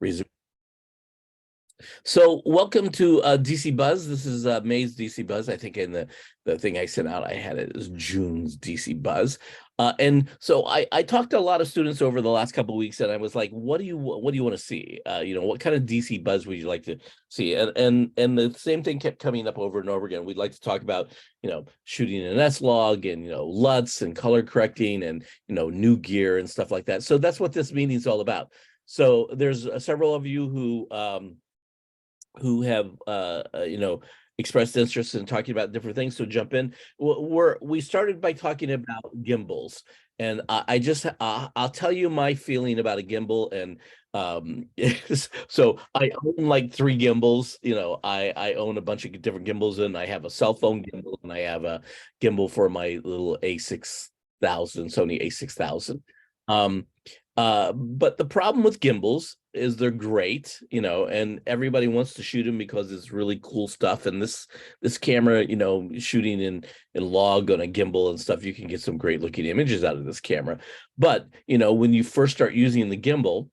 Resume. So welcome to DC Buzz. This is May's DC Buzz. I think in the thing I sent out, I had it as June's DC Buzz. And so I talked to a lot of students over the last couple of weeks, and I was like, what do you want to see? What kind of DC Buzz would you like to see? And the same thing kept coming up over and over again. We'd like to talk about, shooting an S-Log and, LUTs and color correcting and, new gear and stuff like that. So that's what this meeting is all about. So there's several of you who have expressed interest in talking about different things, so jump in. We started by talking about gimbals, and I'll tell you my feeling about a gimbal. And so I own like 3 gimbals. I own a bunch of different gimbals, and I have a cell phone gimbal, and I have a gimbal for my little Sony A6000. But the problem with gimbals is they're great, and everybody wants to shoot them because it's really cool stuff. And this camera, shooting in log on a gimbal and stuff, you can get some great looking images out of this camera. But, when you first start using the gimbal,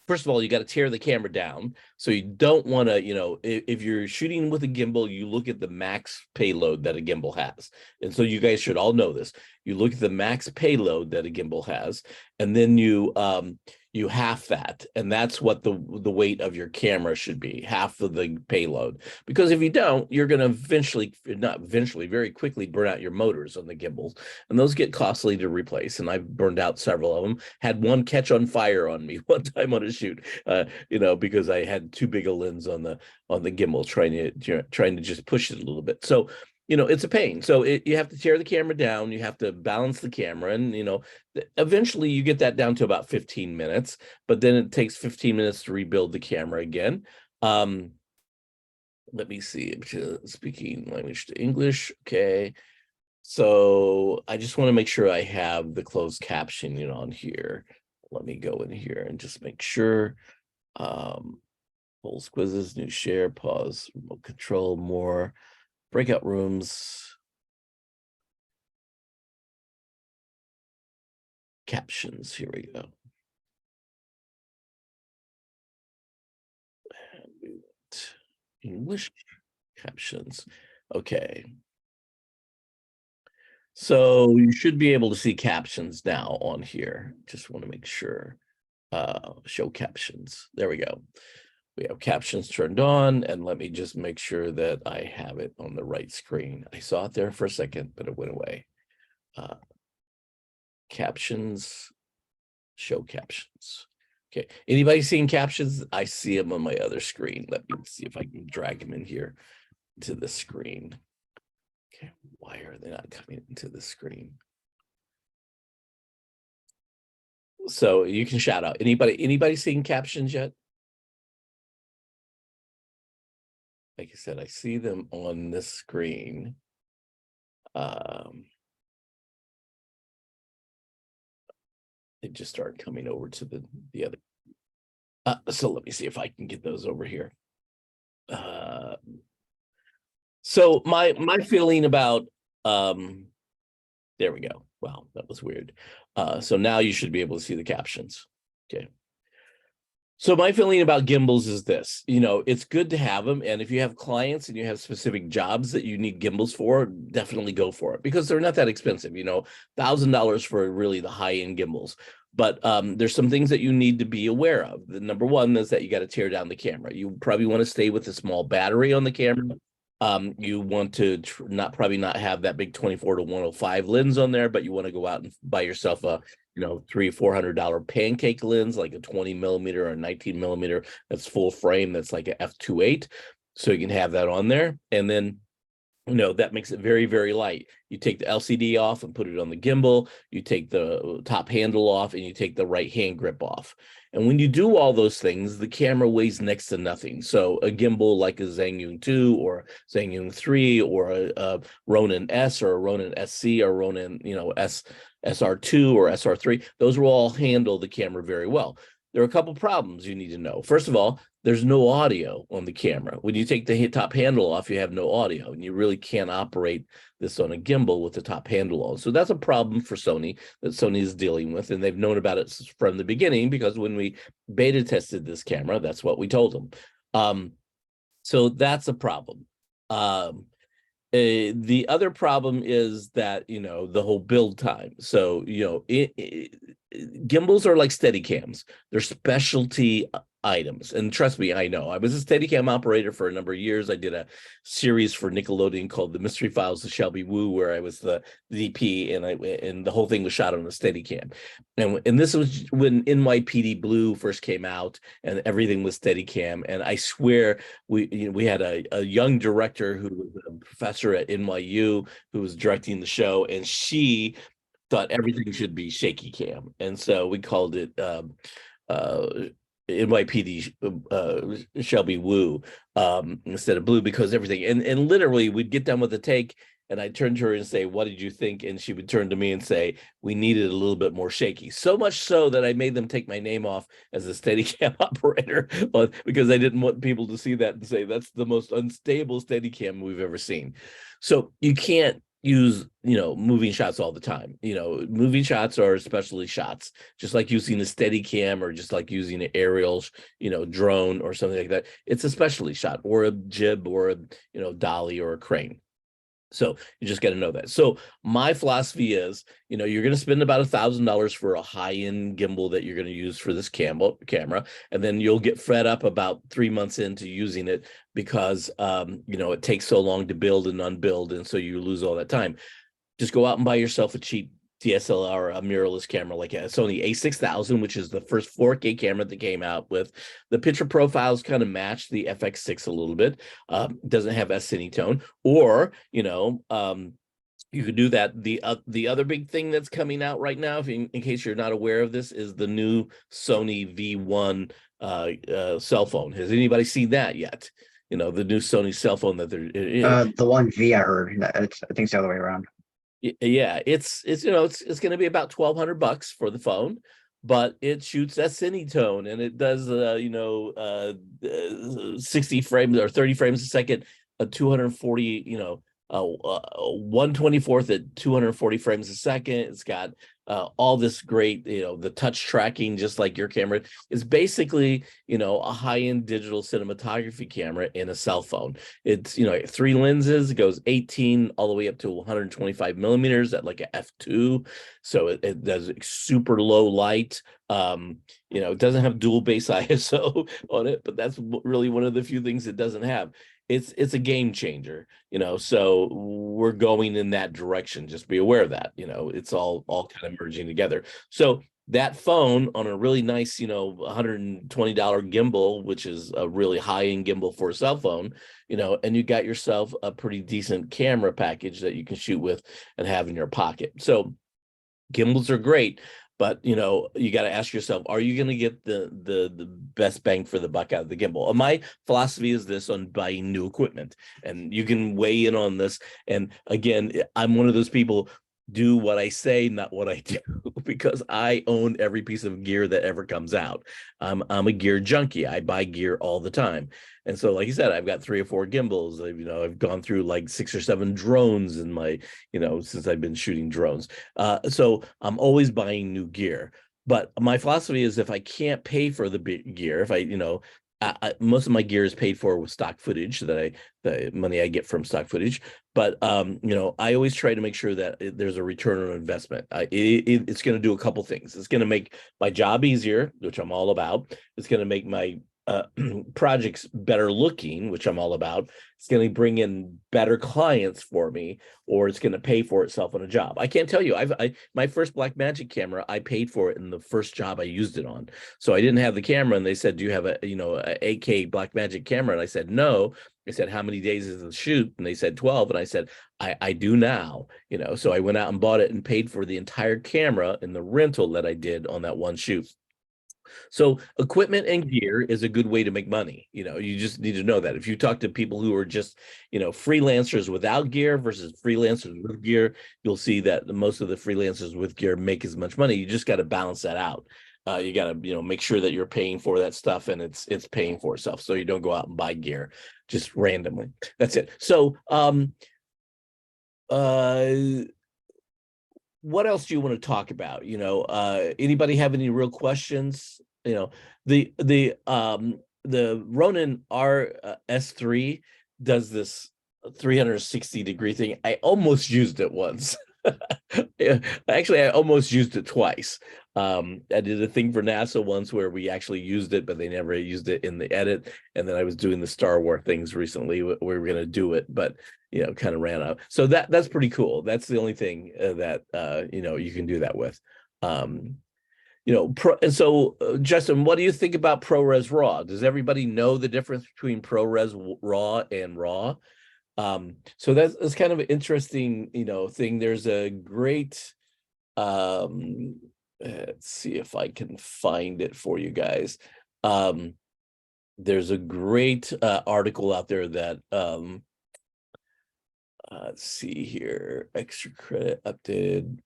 first of all, you got to tear the camera down. So you don't want to, if you're shooting with a gimbal, you look at the max payload that a gimbal has. And so you guys should all know this. You look at the max payload that a gimbal has, and then you half that, and that's what the weight of your camera should be, half of the payload. Because if you don't, you're going to very quickly burn out your motors on the gimbals, and those get costly to replace. And I've burned out several of them. Had one catch on fire on me one time on a shoot, because I had too big a lens on the gimbal, trying to just push it a little bit. So it's a pain. So you have to tear the camera down. You have to balance the camera. And, eventually you get that down to about 15 minutes, but then it takes 15 minutes to rebuild the camera again. Let me see. Speaking language to English. Okay. So I just want to make sure I have the closed captioning on here. Let me go in here and just make sure. Polls, quizzes, new share, pause, remote control, more. Breakout rooms, captions, here we go. And we went English captions. Okay. So you should be able to see captions now on here. Just want to make sure. Show captions. There we go. We have captions turned on, and let me just make sure that I have it on the right screen. I saw it there for a second, but it went away. Captions, show captions. Okay, anybody seeing captions? I see them on my other screen. Let me see if I can drag them in here to the screen. Okay, why are they not coming into the screen? So you can shout out. Anybody seeing captions yet? Like I said, I see them on this screen. They just start coming over to the other. So let me see if I can get those over here. So my feeling about there we go. Wow, that was weird. So now you should be able to see the captions. Okay. So my feeling about gimbals is this, it's good to have them. And if you have clients and you have specific jobs that you need gimbals for, definitely go for it, because they're not that expensive, $1,000 for really the high-end gimbals. But there's some things that you need to be aware of. The number one is that you got to tear down the camera. You probably want to stay with a small battery on the camera. You want to probably not have that big 24-105 lens on there, but you want to go out and buy yourself a $300-400 pancake lens, like a 20 millimeter or 19 millimeter that's full frame, that's like a f2.8, so you can have that on there. And then that makes it very, very light. You take the LCD off and put it on the gimbal. You take the top handle off, and you take the right hand grip off. And when you do all those things, the camera weighs next to nothing. So a gimbal like a Zangyun 2 or Zangyun 3 or a Ronin S or a Ronin SC or Ronin, SR2 or SR3, those will all handle the camera very well. there are a couple problems you need to know. First of all, there's no audio on the camera. When you take the top handle off, you have no audio, and you really can't operate this on a gimbal with the top handle on. So that's a problem for Sony that Sony is dealing with, and they've known about it from the beginning, because when we beta tested this camera, that's what we told them. So that's a problem. The other problem is that, the whole build time. So, gimbals are like Steadicams. They're specialty items. And trust me, I know. I was a Steadicam operator for a number of years. I did a series for Nickelodeon called The Mystery Files of Shelby Woo, where I was the DP, and the whole thing was shot on a Steadicam. And this was when NYPD Blue first came out, and everything was Steadicam. And I swear we had a young director who was a professor at NYU who was directing the show, and she thought everything should be shaky cam, and so we called it NYPD Shelby Woo instead of Blue, because everything, and literally we'd get done with the take, and I'd turn to her and say, "What did you think?" And she would turn to me and say, "We needed a little bit more shaky." So much so that I made them take my name off as a Steadicam operator, because I didn't want people to see that and say, "That's the most unstable Steadicam we've ever seen." So you can't use moving shots all the time. Moving shots are specialty shots, just like using a Steadicam, or just like using an aerial drone or something like that. It's a specialty shot, or a jib, or a dolly, or a crane. So you just got to know that. So my philosophy is, you're going to spend about $1,000 for a high-end gimbal that you're going to use for this camera, and then you'll get fed up about 3 months into using it, because it takes so long to build and unbuild, and so you lose all that time. Just go out and buy yourself a cheap DSLR, a mirrorless camera like a Sony a6000, which is the first 4K camera that came out with. The picture profiles kind of match the FX6 a little bit. Doesn't have S-Cinetone, or you could do that. The other big thing that's coming out right now, in case you're not aware of this, is the new Sony V1 cell phone. Has anybody seen that yet? The new Sony cell phone that they're the one V I heard. I think it's the other way around. Yeah, it's going to be about $1,200 for the phone, but it shoots S-Cinetone, and it does 60 frames or 30 frames a second, 240 1/24th at 240 frames a second. It's got all this great, the touch tracking, just like your camera. It's basically, a high-end digital cinematography camera in a cell phone. It's, 3 lenses. It goes 18 all the way up to 125 millimeters at like a f2. So it does super low light. It doesn't have dual base ISO on it, but that's really one of the few things it doesn't have. It's a game changer, so we're going in that direction. Just be aware of that. It's all kind of merging together. So that phone on a really nice, $120 gimbal, which is a really high-end gimbal for a cell phone, and you got yourself a pretty decent camera package that you can shoot with and have in your pocket. So gimbals are great, but you got to ask yourself, are you going to get the best bang for the buck out of the gimbal? My philosophy is this on buying new equipment, and you can weigh in on this. And again, I'm one of those people, do what I say, not what I do, because I own every piece of gear that ever comes out. I'm a gear junkie. I buy gear all the time. And so, like you said, I've got 3 or 4 gimbals. I've gone through like 6 or 7 drones in my, since I've been shooting drones. So I'm always buying new gear. But my philosophy is, if I can't pay for the big gear, if most of my gear is paid for with stock footage, the money I get from stock footage. But I always try to make sure that there's a return on investment. It's going to do a couple things. It's going to make my job easier, which I'm all about. It's going to make my projects better looking, which I'm all about. It's going to bring in better clients for me, or it's going to pay for itself on a job. I can't tell you, my first Blackmagic camera, I paid for it in the first job I used it on. So I didn't have the camera, and they said, "Do you have a 8K Blackmagic camera?" And I said, "No." I said, "How many days is the shoot?" And they said 12. And I said, I do now, so I went out and bought it and paid for the entire camera in the rental that I did on that one shoot. So equipment and gear is a good way to make money. You just need to know that. If you talk to people who are just, freelancers without gear versus freelancers with gear, you'll see that most of the freelancers with gear make as much money. You just got to balance that out. You got to, you know, make sure that you're paying for that stuff and it's paying for itself, so you don't go out and buy gear just randomly. That's it. So uh what else do you want to talk about? You know, anybody have any real questions? You know, the Ronin S3 does this 360-degree thing. I almost used it once. Yeah, actually, I almost used it twice. I did a thing for NASA once where we actually used it, but they never used it in the edit. And then I was doing the Star Wars things recently where we were going to do it, but you know, kind of ran out. So that's pretty cool. That's the only thing that you know, you can do that with. You know, and so Justin, what do you think about ProRes RAW? Does everybody know the difference between ProRes RAW and RAW? So that's kind of an interesting, you know, thing. There's a great let's see if I can find it for you guys. There's a great article out there that let's see here, extra credit updated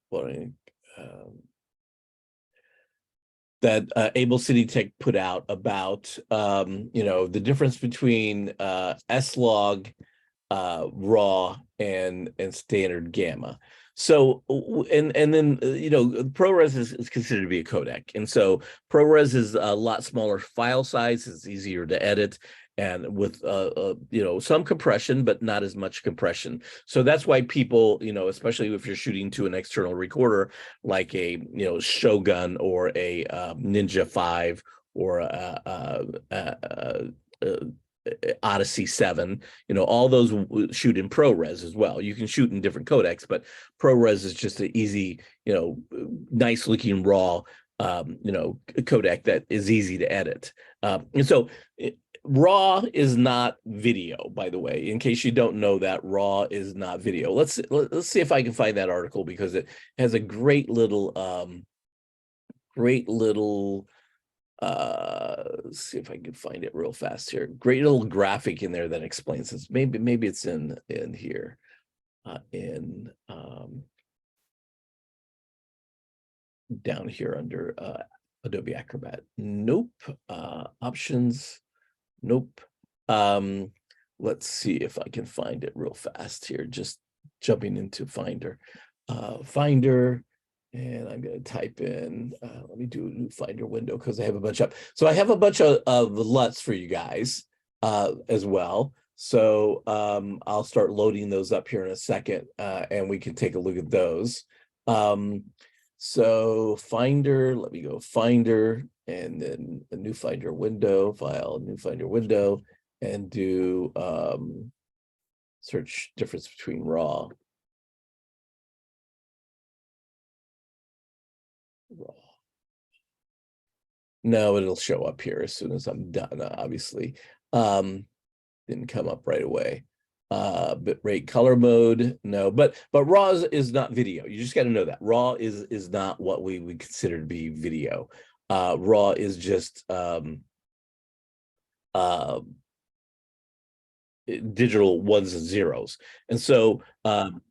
that Able City Tech put out about you know, the difference between S-Log, RAW, and standard gamma. So and then you know, ProRes is considered to be a codec, and so ProRes is a lot smaller file size. It's easier to edit, and with you know, some compression, but not as much compression. So that's why people, you know, especially if you're shooting to an external recorder like a, you know, Shogun or a Ninja 5 or a Odyssey 7, you know, all those shoot in ProRes as well. You can shoot in different codecs, but ProRes is just an easy, you know, nice looking raw, you know, codec that is easy to edit. And so RAW is not video, by the way, in case you don't know that. RAW is not video. Let's see if I can find that article, because it has a great little let's see if I can find it real fast here. Great little graphic in there that explains this. Maybe it's in here, down here under Adobe Acrobat. Nope. Options. Nope. Let's see if I can find it real fast here. Just jumping into Finder. Finder. And I'm going to type in, let me do a new Finder window because I have a bunch up. So I have a bunch of LUTs for you guys as well. So I'll start loading those up here in a second, and we can take a look at those. So Finder, let me go Finder, and then a new Finder window, file, new Finder window, and do search difference between RAW. No, it'll show up here as soon as I'm done, obviously. Didn't come up right away. Bitrate color mode, no, but RAW is not video. You just got to know that RAW is not what we would consider to be video. RAW is just digital ones and zeros. And so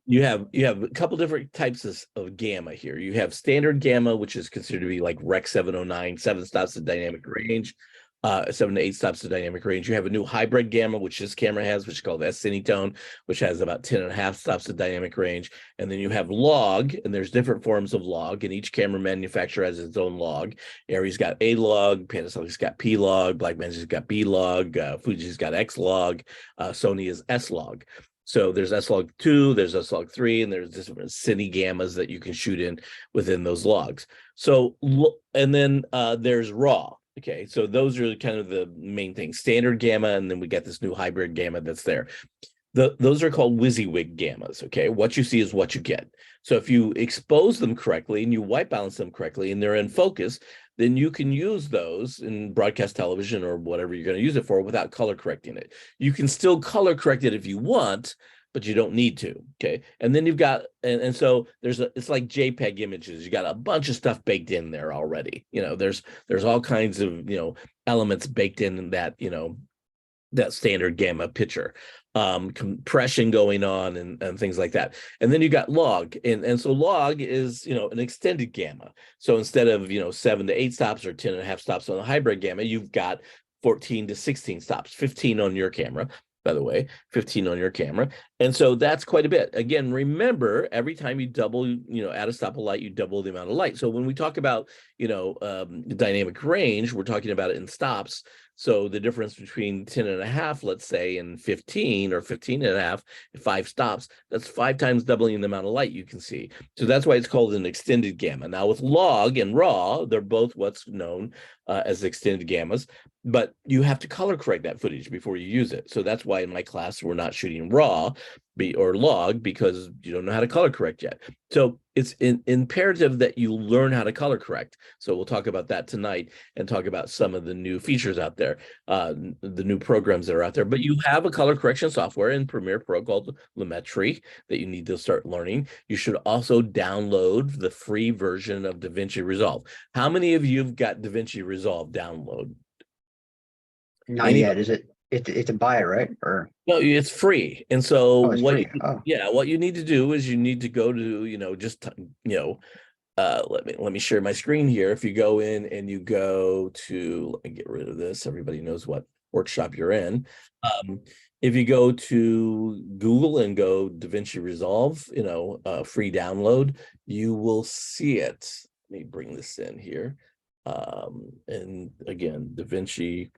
you have a couple different types of gamma here. You have standard gamma, which is considered to be like Rec 709, 7 stops of dynamic range, 7 to 8 stops of dynamic range. You have a new hybrid gamma, which this camera has, which is called S-Cinetone, which has about 10.5 stops of dynamic range. And then you have log, and there's different forms of log, and each camera manufacturer has its own log. Arri's got A log, Panasonic's got P log, Blackmagic's got B log, Fuji's got X log, Sony is S log. So there's S-Log 2, there's S-Log 3, and there's different cine gammas that you can shoot in within those logs. So, and then there's RAW. Okay, so those are kind of the main things. Standard gamma, and then we get this new hybrid gamma that's there. Those are called WYSIWYG gammas, okay? What you see is what you get. So if you expose them correctly and you white balance them correctly and they're in focus, then you can use those in broadcast television or whatever you're going to use it for without color correcting it. You can still color correct it if you want, but you don't need to, okay? And then you've got, and so it's like JPEG images. You got a bunch of stuff baked in there already. You know, there's all kinds of, you know, elements baked in that, you know, that standard gamma picture, compression going on and things like that. And then you got log, and so log is, an extended gamma. So instead of 7 to 8 stops or 10 and a half stops on the hybrid gamma, you've got 14 to 16 stops, 15 on your camera, by the way, 15 on your camera. And so that's quite a bit. Again, remember, every time you double, add a stop of light, you double the amount of light. So when we talk about, dynamic range, we're talking about it in stops. So the difference between 10 and a half, let's say, and 15 or 15 and a half, 5 stops, that's 5 times doubling the amount of light you can see. So that's why it's called an extended gamma. Now with log and raw, they're both what's known as extended gammas, but you have to color correct that footage before you use it. So that's why in my class, we're not shooting raw or log, because you don't know how to color correct yet. So it's imperative that you learn how to color correct. So we'll talk about that tonight and talk about some of the new features out there, the new programs that are out there. But you have a color correction software in Premiere Pro called Lumetri that you need to start learning. You should also download the free version of DaVinci Resolve. How many of you have got DaVinci Resolve download? Not yet. Is it? It's a buy, right? Or No, it's free. And so oh, it's free. Oh, what you need to do is you need to go to, let me share my screen here. If you go in and you go to, let me get rid of this. Everybody knows what workshop you're in. If you go to Google and go DaVinci Resolve, free download, you will see it. Let me bring this in here. And again, DaVinci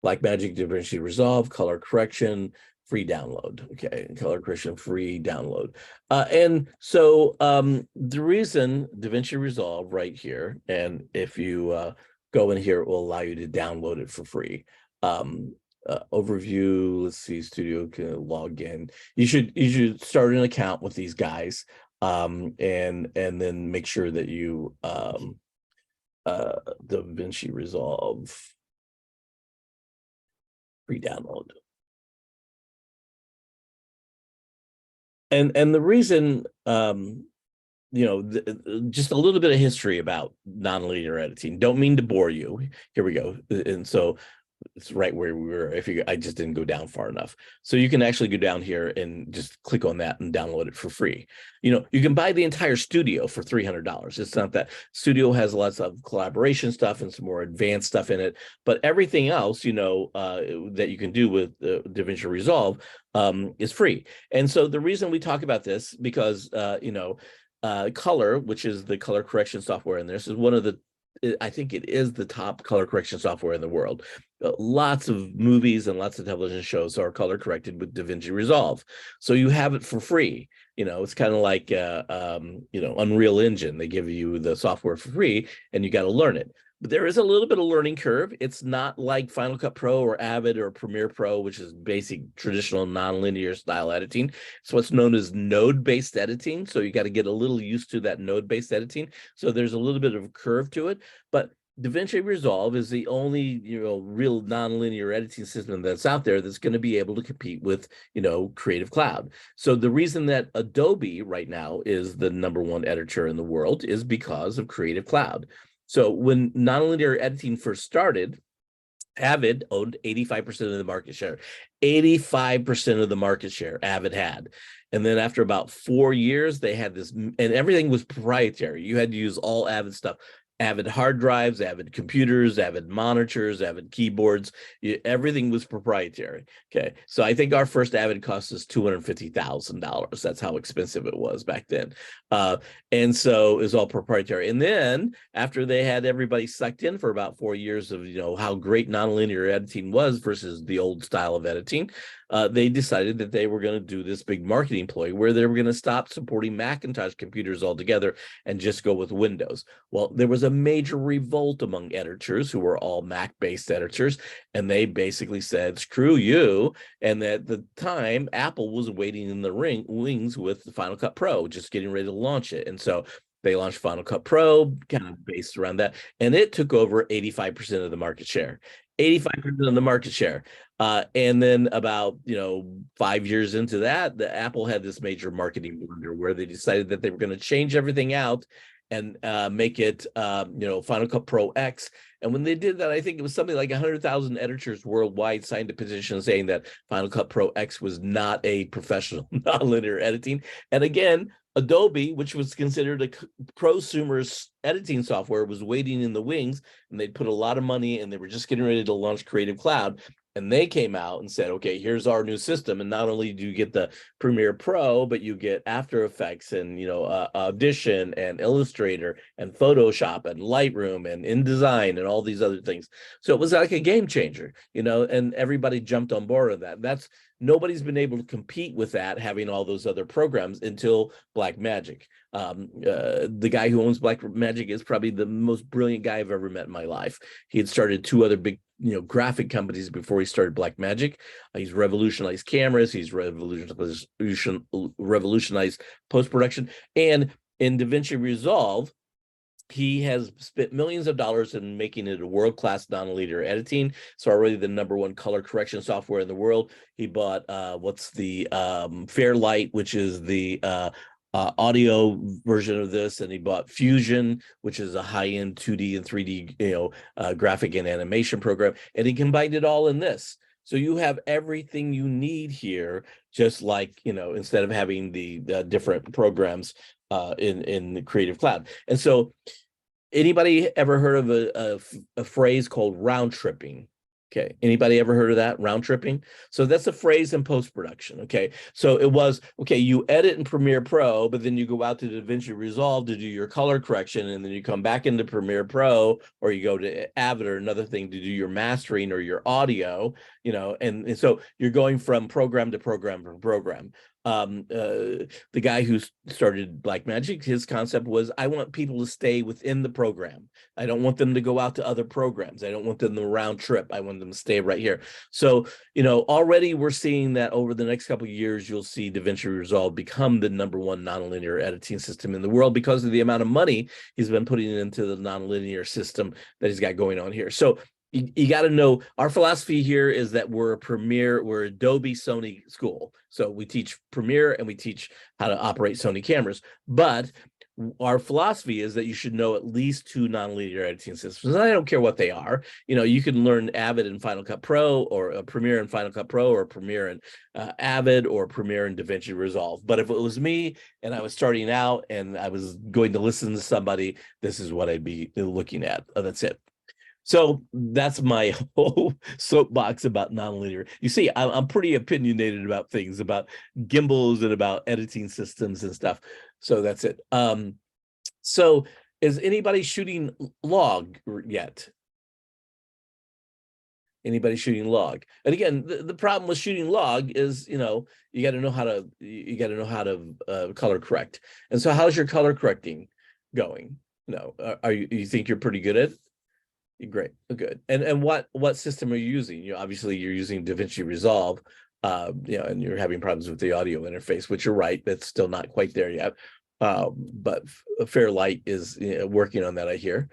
Blackmagic DaVinci Resolve, color correction, free download. Okay, color correction, free download. And so the reason DaVinci Resolve right here, and if you go in here, it will allow you to download it for free. Overview, let's see, Studio can log in. You should start an account with these guys, and then make sure that you DaVinci Resolve free download. And the reason, just a little bit of history about nonlinear editing. Don't mean to bore you. Here we go. And so it's right where we were. I just didn't go down far enough. So you can actually go down here and just click on that and download it for free. You can buy the entire Studio for $300. It's not that. Studio has lots of collaboration stuff and some more advanced stuff in it, but everything else, that you can do with DaVinci Resolve is free. And so the reason we talk about this, because Color, which is the color correction software in this, is one of the, I think it is the top color correction software in the world. Lots of movies and lots of television shows are color corrected with DaVinci Resolve. So you have it for free. It's kind of like, Unreal Engine. They give you the software for free and you got to learn it. But there is a little bit of learning curve. It's not like Final Cut Pro or Avid or Premiere Pro, which is basic traditional nonlinear style editing. It's what's known as node-based editing. So you got to get a little used to that node-based editing. So there's a little bit of a curve to it. But DaVinci Resolve is the only, real nonlinear editing system that's out there that's going to be able to compete with, Creative Cloud. So the reason that Adobe right now is the #1 editor in the world is because of Creative Cloud. So when nonlinear editing first started, Avid owned 85% of the market share. 85% of the market share Avid had. And then after about 4 years, they had this, and everything was proprietary. You had to use all Avid stuff. Avid hard drives, Avid computers, Avid monitors, Avid keyboards. Everything was proprietary. Okay, so I think our first Avid cost us $250,000. That's how expensive it was back then. And so it was all proprietary. And then after they had everybody sucked in for about 4 years of how great nonlinear editing was versus the old style of editing, they decided that they were going to do this big marketing ploy where they were going to stop supporting Macintosh computers altogether and just go with Windows. Well, there was a major revolt among editors who were all Mac-based editors, and they basically said, screw you. And at the time, Apple was waiting in the wings with the Final Cut Pro, just getting ready to launch it. And so they launched Final Cut Pro, kind of based around that, and it took over 85% of the market share. 85% of the market share. And then about 5 years into that, the Apple had this major marketing blunder where they decided that they were going to change everything out and make it, Final Cut Pro X. And when they did that, I think it was something like 100,000 editors worldwide signed a petition saying that Final Cut Pro X was not a professional nonlinear editing. And again, Adobe, which was considered a prosumer editing software, was waiting in the wings, and they'd put a lot of money, and they were just getting ready to launch Creative Cloud. And they came out and said, okay, here's our new system. And not only do you get the Premiere Pro, but you get After Effects and, Audition and Illustrator and Photoshop and Lightroom and InDesign and all these other things. So it was like a game changer, and everybody jumped on board with that. Nobody's been able to compete with that, having all those other programs, until Blackmagic. The guy who owns Blackmagic is probably the most brilliant guy I've ever met in my life. He had started 2 other big graphic companies before he started Blackmagic. He's revolutionized cameras. He's revolutionized post-production. And in DaVinci Resolve, he has spent millions of dollars in making it a world-class nonlinear editing. It's already the #1 color correction software in the world. He bought Fairlight, which is the audio version of this, and he bought Fusion, which is a high-end 2D and 3D graphic and animation program, and he combined it all in this. So you have everything you need here, just like, instead of having the different programs in the Creative Cloud. And so, anybody ever heard of a phrase called round tripping? Okay, anybody ever heard of that, round tripping? So that's a phrase in post-production, okay? So it was, okay, you edit in Premiere Pro, but then you go out to DaVinci Resolve to do your color correction, and then you come back into Premiere Pro, or you go to Avid or another thing to do your mastering or your audio, and so you're going from program to program to program. The guy who started Blackmagic, his concept was, I want people to stay within the program. I don't want them to go out to other programs. I don't want them to round trip. I want them to stay right here. So, already we're seeing that over the next couple of years, you'll see DaVinci Resolve become the #1 nonlinear editing system in the world because of the amount of money he's been putting into the nonlinear system that he's got going on here. So you got to know, our philosophy here is that we're Adobe Sony school. So we teach Premiere and we teach how to operate Sony cameras. But our philosophy is that you should know at least 2 nonlinear editing systems. And I don't care what they are. You can learn Avid and Final Cut Pro, or Premiere and Final Cut Pro, or Premiere and Avid, or Premiere and DaVinci Resolve. But if it was me and I was starting out and I was going to listen to somebody, this is what I'd be looking at. That's it. So that's my whole soapbox about nonlinear. You see, I'm pretty opinionated about things, about gimbals and about editing systems and stuff. So that's it. So is anybody shooting log yet? Anybody shooting log? And again, the problem with shooting log is, you got to know how to color correct. And so, how's your color correcting going? You think you're pretty good at it? Great, good. And what system are you using? Obviously you're using DaVinci Resolve, and you're having problems with the audio interface, which you're right, that's still not quite there yet. But Fairlight is working on that, I hear.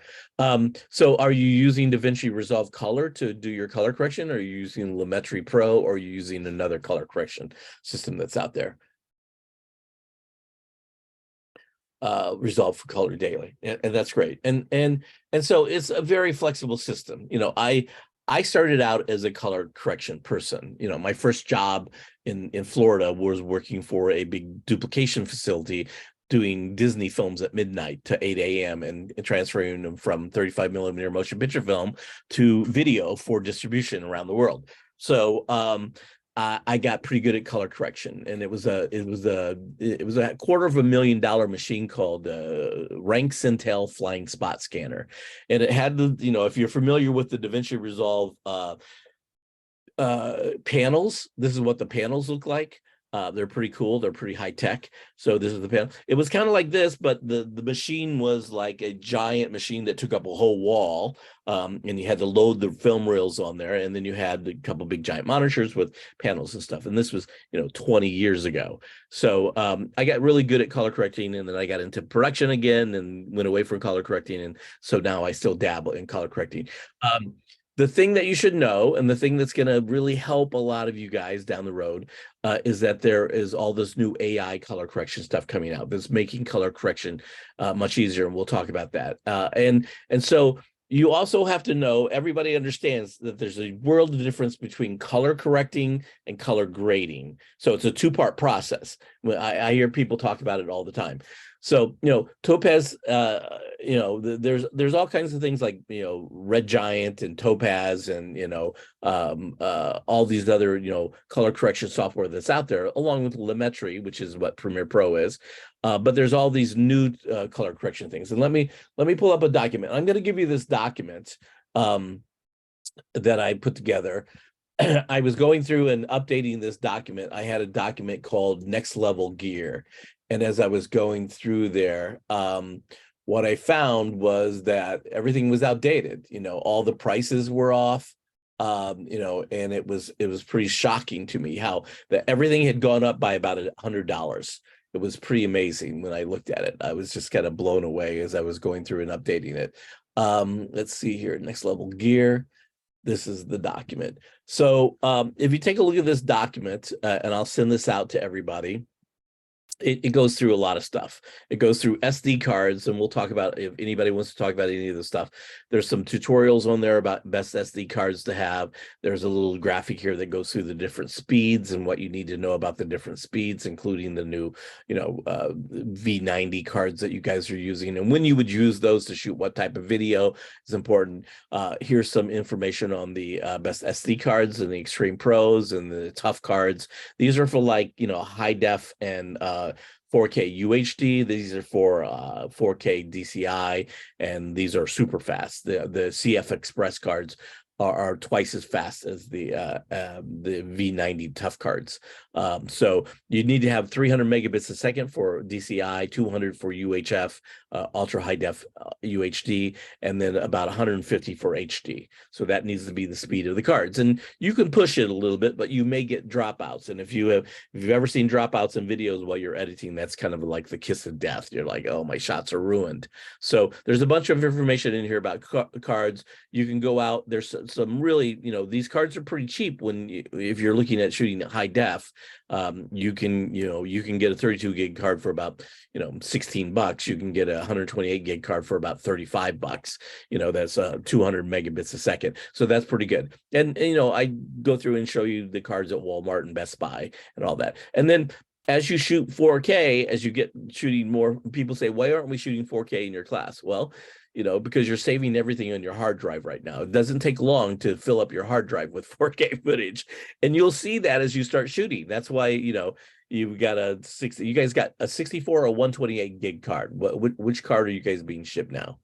So are you using DaVinci Resolve Color to do your color correction? Or are you using Lumetri Pro, or are you using another color correction system that's out there? Resolve for Color Daily, and that's great. And so it's a very flexible system. I started out as a color correction person. My first job in Florida was working for a big duplication facility, doing Disney films at midnight to 8 a.m. and transferring them from 35mm motion picture film to video for distribution around the world. So I got pretty good at color correction, and it was a $250,000 machine called Rank Cintel Flying Spot Scanner, and it had the, if you're familiar with the DaVinci Resolve panels, this is what the panels look like. They're pretty cool. They're pretty high tech. So this is the panel. It was kind of like this, but the machine was like a giant machine that took up a whole wall. And you had to load the film reels on there. And then you had a couple big giant monitors with panels and stuff. And this was, 20 years ago. So I got really good at color correcting, and then I got into production again and went away from color correcting. And so now I still dabble in color correcting. the thing that you should know, and the thing that's going to really help a lot of you guys down the road, is that there is all this new AI color correction stuff coming out that's making color correction much easier, and we'll talk about that. And so you also have to know, everybody understands that there's a world of difference between color correcting and color grading. So it's a two-part process. I hear people talk about it all the time. So, Topaz, there's all kinds of things like, Red Giant and Topaz and, all these other, color correction software that's out there, along with Lumetri, which is what Premiere Pro is. But there's all these new color correction things. And let me pull up a document. I'm going to give you this document that I put together. I was going through and updating this document. I had a document called Next Level Gear. And as I was going through there, what I found was that everything was outdated. All the prices were off, and it was pretty shocking to me how that everything had gone up by about $100. It was pretty amazing when I looked at it. I was just kind of blown away as I was going through and updating it. Let's see here, Next Level Gear. This is the document. So if you take a look at this document, and I'll send this out to everybody, it goes through a lot of stuff. It goes through SD cards, and we'll talk about, if anybody wants to talk about any of this stuff, there's some tutorials on there about best SD cards to have. There's a little graphic here that goes through the different speeds and what you need to know about the different speeds, including the new, V90 cards that you guys are using, and when you would use those to shoot what type of video is important. Here's some information on the best SD cards and the Extreme Pros and the Tough cards. These are for high def and 4K UHD. These are for 4K DCI, and these are super fast. The CF Express cards are twice as fast as the V90 Tough cards. So you need to have 300 megabits a second for DCI, 200 for UHF, ultra high def UHD, and then about 150 for HD. So that needs to be the speed of the cards. And you can push it a little bit, but you may get dropouts. And if you've ever seen dropouts in videos while you're editing, that's kind of like the kiss of death. You're like, oh, my shots are ruined. So there's a bunch of information in here about cards. You can go out. There's some really, these cards are pretty cheap if you're looking at shooting at high def. You can get a 32 gig card for about, $16. You can get a 128 gig card for about $35. That's 200 megabits a second. So that's pretty good. And I go through and show you the cards at Walmart and Best Buy and all that. And then as you shoot 4K, as you get shooting more, people say, why aren't we shooting 4K in your class? Well, because you're saving everything on your hard drive right now. It doesn't take long to fill up your hard drive with 4K footage. And you'll see that as you start shooting. That's why, you've got you guys got a 64 or 128 gig card. Which card are you guys being shipped now?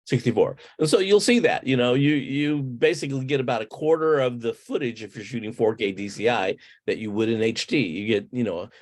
64. And so you'll see that, you basically get about a quarter of the footage if you're shooting 4K DCI that you would in HD. You get,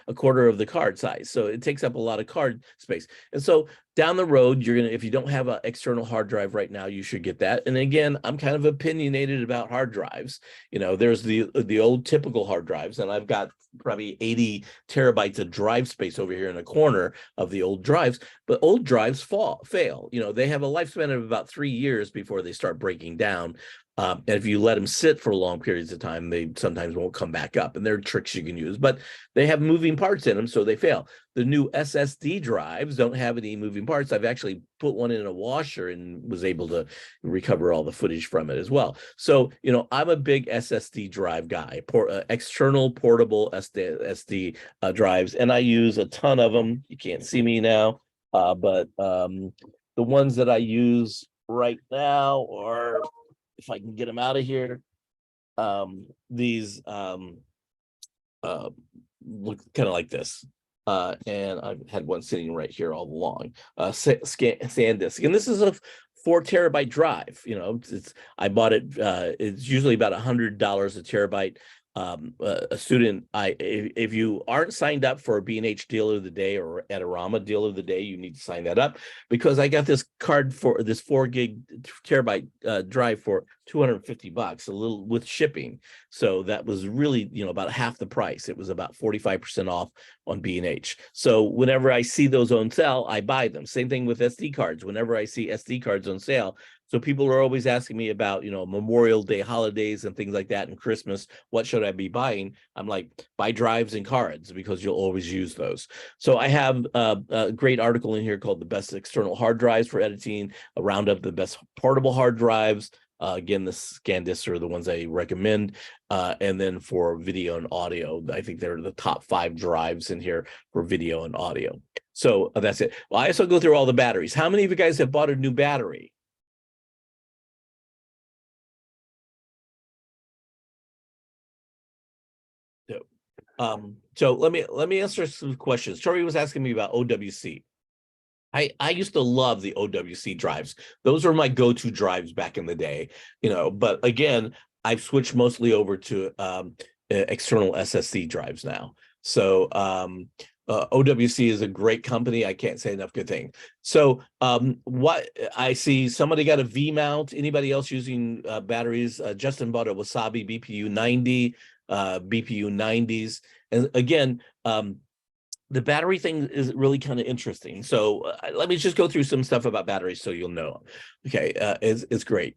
a quarter of the card size. So it takes up a lot of card space. And so down the road, if you don't have an external hard drive right now, you should get that. And again, I'm kind of opinionated about hard drives. There's the old typical hard drives, and I've got probably 80 terabytes of drive space over here in the corner of the old drives. But old drives fail. They have a lifespan of about 3 years before they start breaking down. And if you let them sit for long periods of time, they sometimes won't come back up. And there are tricks you can use, but they have moving parts in them, so they fail. The new SSD drives don't have any moving parts. I've actually put one in a washer and was able to recover all the footage from it as well. So, I'm a big SSD drive guy, external portable SD drives, and I use a ton of them. You can't see me now, but the ones that I use right now are, if I can get them out of here, these look kind of like this. And I've had one sitting right here all along, SanDisk. And this is a 4 terabyte drive. I bought it, it's usually about $100 a terabyte. a student, if you aren't signed up for a B&H Dealer of the Day or Adorama Dealer of the Day, you need to sign that up, because I got this card for this 4 GB drive for $250, a little with shipping. So that was really, about half the price. It was about 45% off on B&H. So whenever I see those on sale, I buy them. Same thing with SD cards. Whenever I see SD cards on sale, so people are always asking me about, Memorial Day holidays and things like that, and Christmas, what should I be buying? I'm like, buy drives and cards, because you'll always use those. So I have a great article in here called The Best External Hard Drives for Editing, a roundup of the best portable hard drives. Again, the SanDisk are the ones I recommend. And then for video and audio, I think they're the top 5 drives in here for video and audio. So that's it. Well, I also go through all the batteries. How many of you guys have bought a new battery? So let me answer some questions. Tori was asking me about OWC. I used to love the OWC drives. Those were my go-to drives back in the day, but again, I've switched mostly over to external SSD drives now. So OWC is a great company. I can't say enough good thing. So what I see, somebody got a V mount. Anybody else using batteries? Justin bought a Wasabi BPU 90, BPU 90s. And again, the battery thing is really kind of interesting. So let me just go through some stuff about batteries so you'll know. Okay, it's great.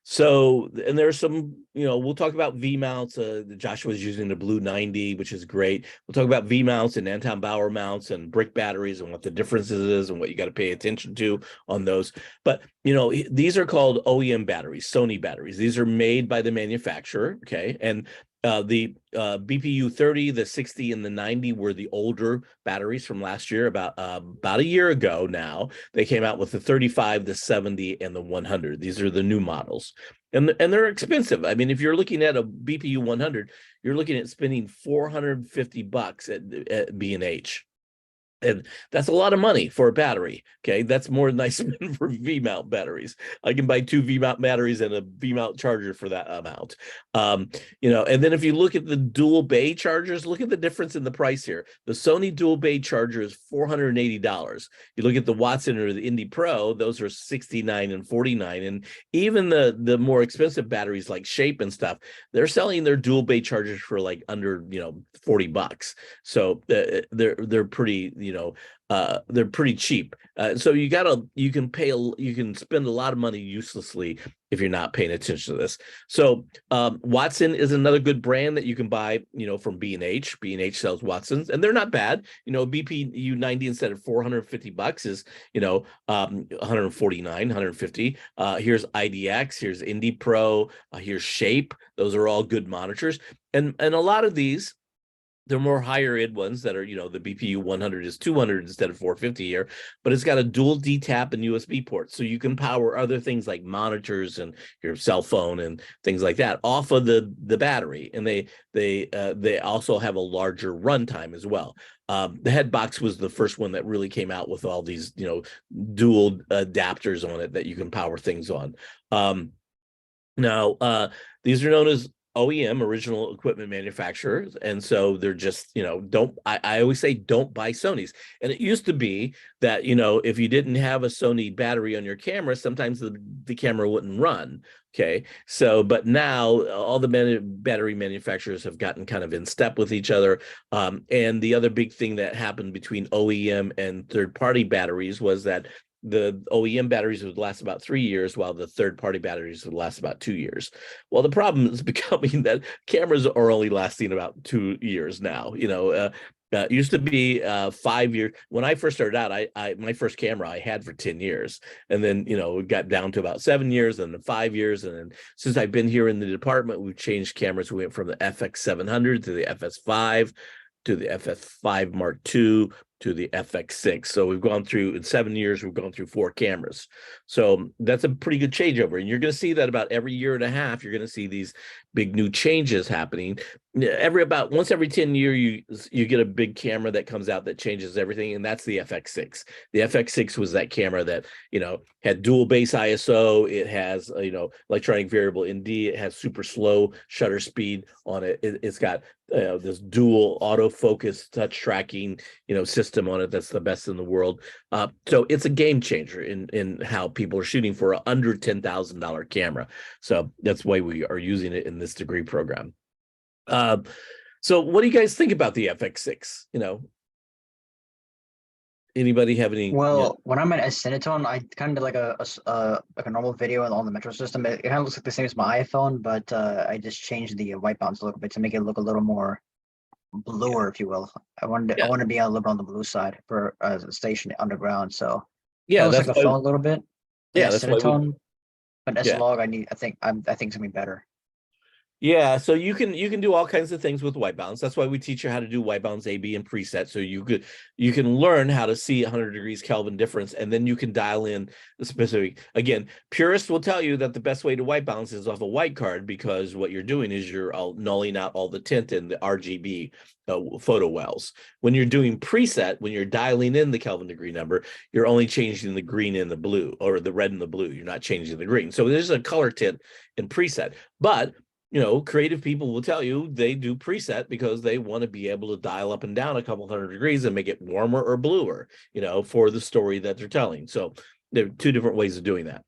So, and there's some, we'll talk about V mounts. Joshua's using the Blue 90, which is great. We'll talk about V mounts and Anton Bauer mounts and brick batteries and what the differences is and what you got to pay attention to on those. But, these are called OEM batteries, Sony batteries. These are made by the manufacturer, okay? And the BPU 30, the 60, and the 90 were the older batteries from last year. About a year ago now, they came out with the 35, the 70, and the 100. These are the new models, and they're expensive. I mean, if you're looking at a BPU 100, you're looking at spending $450 at B&H. And that's a lot of money for a battery. Okay, that's more than I spend for V-mount batteries. I can buy 2 V-mount batteries and a V-mount charger for that amount. And then if you look at the dual bay chargers, look at the difference in the price here. The Sony dual bay charger is $480. You look at the Watson or the Indy Pro, those are $69 and $49. And even the more expensive batteries like Shape and stuff, they're selling their dual bay chargers for like under $40. So they're pretty they're pretty cheap. So you can spend a lot of money uselessly if you're not paying attention to this. So Watson is another good brand that you can buy, from B&H. B&H sells Watsons, and they're not bad. BPU 90 instead of $450 is, 149, 150. Here's IDX, here's Indy Pro, here's Shape. Those are all good monitors. And a lot of these, they're more higher end ones that are, the BPU 100 is 200 instead of 450 here, but it's got a dual D-tap and USB port. So you can power other things like monitors and your cell phone and things like that off of the battery. And they also have a larger runtime as well. The Headbox was the first one that really came out with all these, dual adapters on it that you can power things on. Now, these are known as OEM, original equipment manufacturers, and so they're just, I always say don't buy Sonys. And it used to be that, if you didn't have a Sony battery on your camera, sometimes the camera wouldn't run. Okay, so but now all the battery manufacturers have gotten kind of in step with each other. And the other big thing that happened between OEM and third-party batteries was that the OEM batteries would last about 3 years, while the third-party batteries would last about 2 years. Well, the problem is becoming that cameras are only lasting about 2 years now. It used to be 5 years. When I first started out, my first camera I had for 10 years, and then it got down to about 7 years, and then 5 years, and then since I've been here in the department, we've changed cameras. We went from the FX700 to the FS5 to the FS5 Mark II, to the FX6. So we've gone through, in 7 years, we've gone through 4 cameras. So that's a pretty good changeover. And you're going to see that about every year and a half, you're going to see these big new changes happening. Once every 10 years, you get a big camera that comes out that changes everything. And that's the FX6. The FX6 was that camera that, had dual base ISO. It has, electronic variable ND. It has super slow shutter speed on it. It's got this dual autofocus touch tracking, system on it. That's the best in the world. So it's a game changer in how people are shooting for a under $10,000 camera. So that's why we are using it in this degree program. So what do you guys think about the FX6? Anybody have any? Well, when I'm at Cinetone, I kind of did like a normal video on the Metro system. It kind of looks like the same as my iPhone, but I just changed the white balance a little bit to make it look a little more bluer, if you will. I wanted to be a little bit on the blue side for a station underground. So it looks like a phone a little bit. Yeah, that's Cinetone, but S-Log, I think it's gonna be better. Yeah, so you can do all kinds of things with white balance. That's why we teach you how to do white balance A, B, and preset. So you can learn how to see 100 degrees Kelvin difference, and then you can dial in the specific. Again, purists will tell you that the best way to white balance is off a white card, because what you're doing is you're nulling out all the tint and the RGB photo wells. When you're doing preset, when you're dialing in the Kelvin degree number, you're only changing the green and the blue, or the red and the blue. You're not changing the green. So there's a color tint in preset, but creative people will tell you they do preset because they want to be able to dial up and down a couple hundred degrees and make it warmer or bluer, for the story that they're telling. So there are 2 different ways of doing that.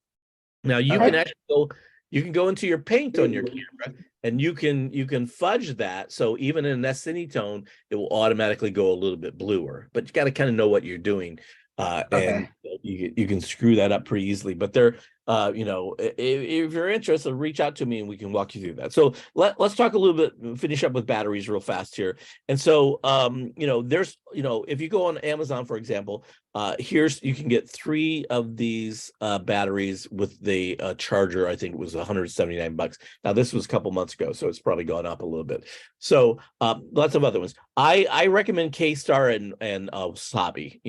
Now you can actually go into your paint on your camera, and you can fudge that. So even in an Cinetone, it will automatically go a little bit bluer, but you got to kind of know what you're doing. And you can screw that up pretty easily. But they're if you're interested, reach out to me and we can walk you through that. So let's talk a little bit, finish up with batteries real fast here. And so there's if you go on Amazon, for example, you can get 3 of these batteries with the charger. I think it was $179. Now this was a couple months ago, so it's probably gone up a little bit. So lots of other ones. I recommend K-Star and Wasabi.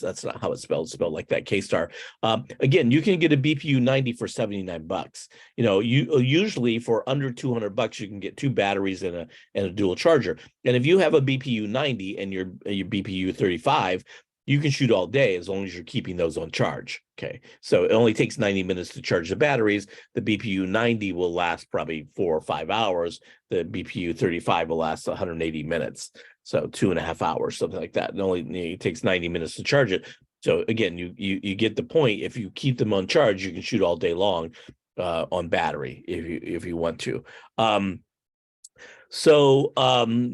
That's not how it's spelled. It's spelled like that, K-Star. Again, you can get a BPU 90 for $79. You usually for under $200 you can get 2 batteries and a dual charger. And if you have a BPU 90 and your BPU 35, you can shoot all day as long as you're keeping those on charge. Okay, so it only takes 90 minutes to charge the batteries. The BPU 90 will last probably 4 or 5 hours. The BPU 35 will last 180 minutes, so 2.5 hours, something like that. It takes 90 minutes to charge it. So again, you get the point. If you keep them on charge, you can shoot all day long on battery if you want to.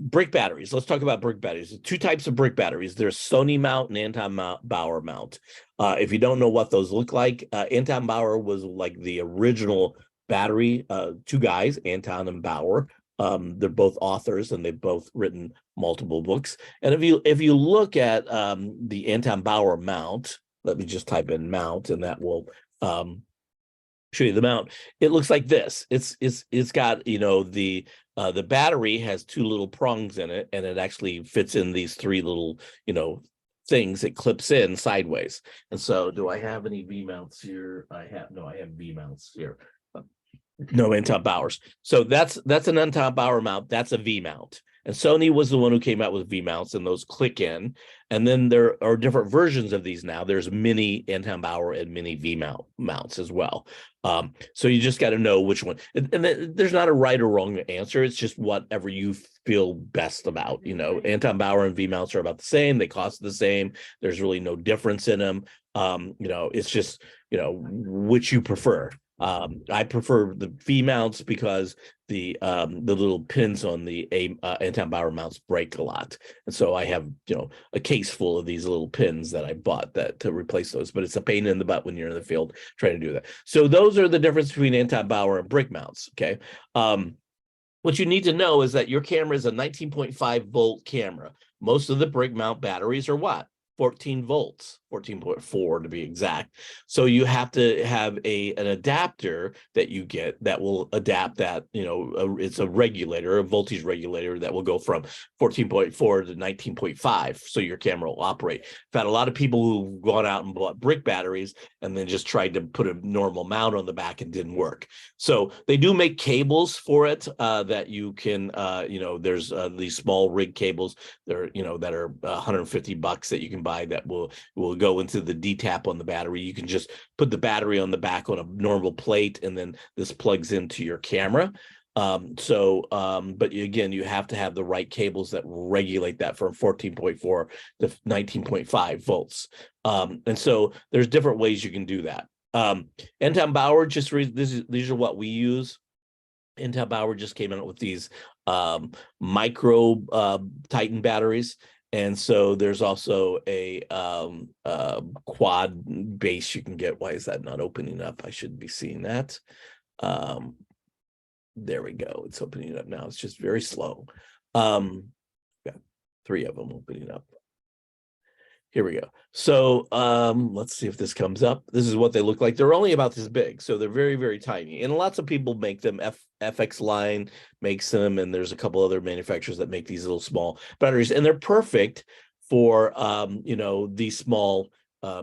Brick batteries. Let's talk about brick batteries. There's 2 types of brick batteries. There's Sony mount and Anton Bauer mount. If you don't know what those look like, Anton Bauer was like the original battery. 2 guys, Anton and Bauer. They're both authors and they've both written multiple books. And if you look at the Anton Bauer mount, let me just type in mount, and that will show you the mount. It looks like this. It's got the battery has 2 little prongs in it, and it actually fits in these 3 little things. It clips in sideways. And so, do I have any V mounts here? I have V mounts here. No Anton Bauer's. So that's an Anton Bauer mount. That's a V mount. And Sony was the one who came out with V mounts, and those click in. And then there are different versions of these now. There's mini Anton Bauer and mini V mounts as well. So you just got to know which one. And there's not a right or wrong answer. It's just whatever you feel best about. Anton Bauer and V mounts are about the same. They cost the same. There's really no difference in them. It's just which you prefer. I prefer the V mounts because the little pins on the Anton Bauer mounts break a lot, and so I have a case full of these little pins that I bought to replace those. But it's a pain in the butt when you're in the field trying to do that. So those are the difference between Anton Bauer and brick mounts. Okay, what you need to know is that your camera is a 19.5 volt camera. Most of the brick mount batteries are what? 14 volts, 14.4 to be exact. So you have to have an adapter that you get that will adapt that, it's a regulator, a voltage regulator that will go from 14.4 to 19.5. So your camera will operate. I've had a lot of people who've gone out and bought brick batteries and then just tried to put a normal mount on the back and didn't work. So they do make cables for it that you can, there's these small rig cables that are $150 that you can buy that will go into the D-tap on the battery. You can just put the battery on the back on a normal plate, and then this plugs into your camera. But again, you have to have the right cables that regulate that from 14.4 to 19.5 volts. And so there's different ways you can do that. Anton Bauer these are what we use. Intel Bauer just came out with these micro Titan batteries. And so there's also a quad base you can get. Why is that not opening up? I should be seeing that. There we go. It's opening up now. It's just very slow. Got 3 of them opening up. Here we go. So let's see if this comes up. This is what they look like. They're only about this big, so they're very, very tiny. And lots of people make them. FX Line makes them, and there's a couple other manufacturers that make these little small batteries, and they're perfect for these small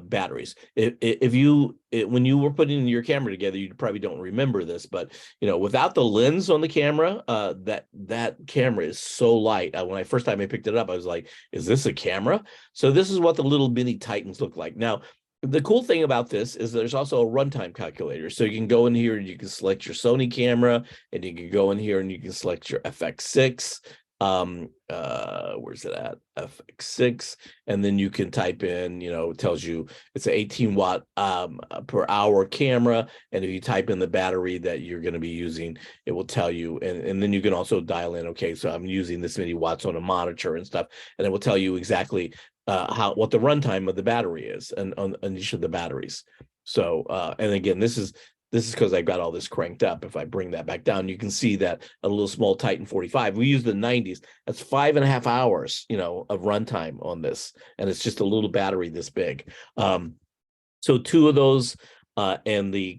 batteries. When you were putting your camera together, you probably don't remember this, but without the lens on the camera, that camera is so light. When I first time I picked it up, I was like, is this a camera? So this is what the little mini Titans look like. Now, the cool thing about this is there's also a runtime calculator. So you can go in here and you can select your Sony camera, and you can go in here and you can select your FX6. Where's it at? FX6, and then you can type in, it tells you it's an 18 watt per hour camera, and if you type in the battery that you're going to be using, it will tell you, and then you can also dial in, okay, so I'm using this many watts on a monitor and stuff, and it will tell you exactly what the runtime of the battery is and on each of the batteries. So and again, this is because I got all this cranked up. If I bring that back down, you can see that a little small Titan 45. We use the 90s. That's 5.5 hours, of runtime on this, and it's just a little battery this big. So 2 of those, and the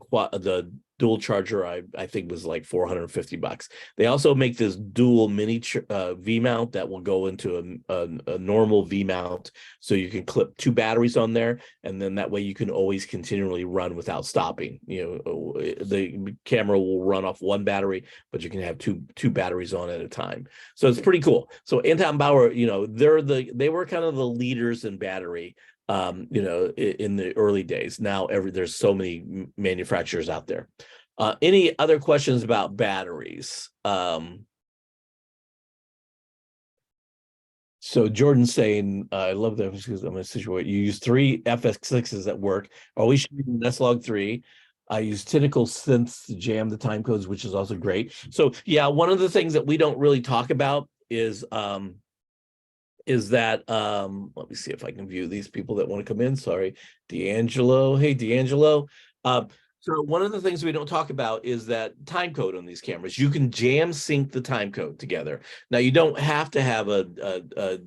dual charger, I think was like $450. They also make this dual mini V mount that will go into a normal V mount, so you can clip 2 batteries on there, and then that way you can always continually run without stopping. The camera will run off 1 battery, but you can have two batteries on at a time. So it's pretty cool. So Anton Bauer, they were kind of the leaders in battery in the early days. Now there's so many manufacturers out there. Any other questions about batteries? So Jordan's saying, I love that because I'm in a situation you use 3 FX6s at work, always shooting S-Log3. I use Tentacle synths to jam the time codes, which is also great. So yeah, one of the things that we don't really talk about is that let me see if I can view these people that want to come in. Sorry, D'Angelo. Hey, D'Angelo. So one of the things we don't talk about is that time code on these cameras. You can jam sync the time code together. Now, you don't have to have a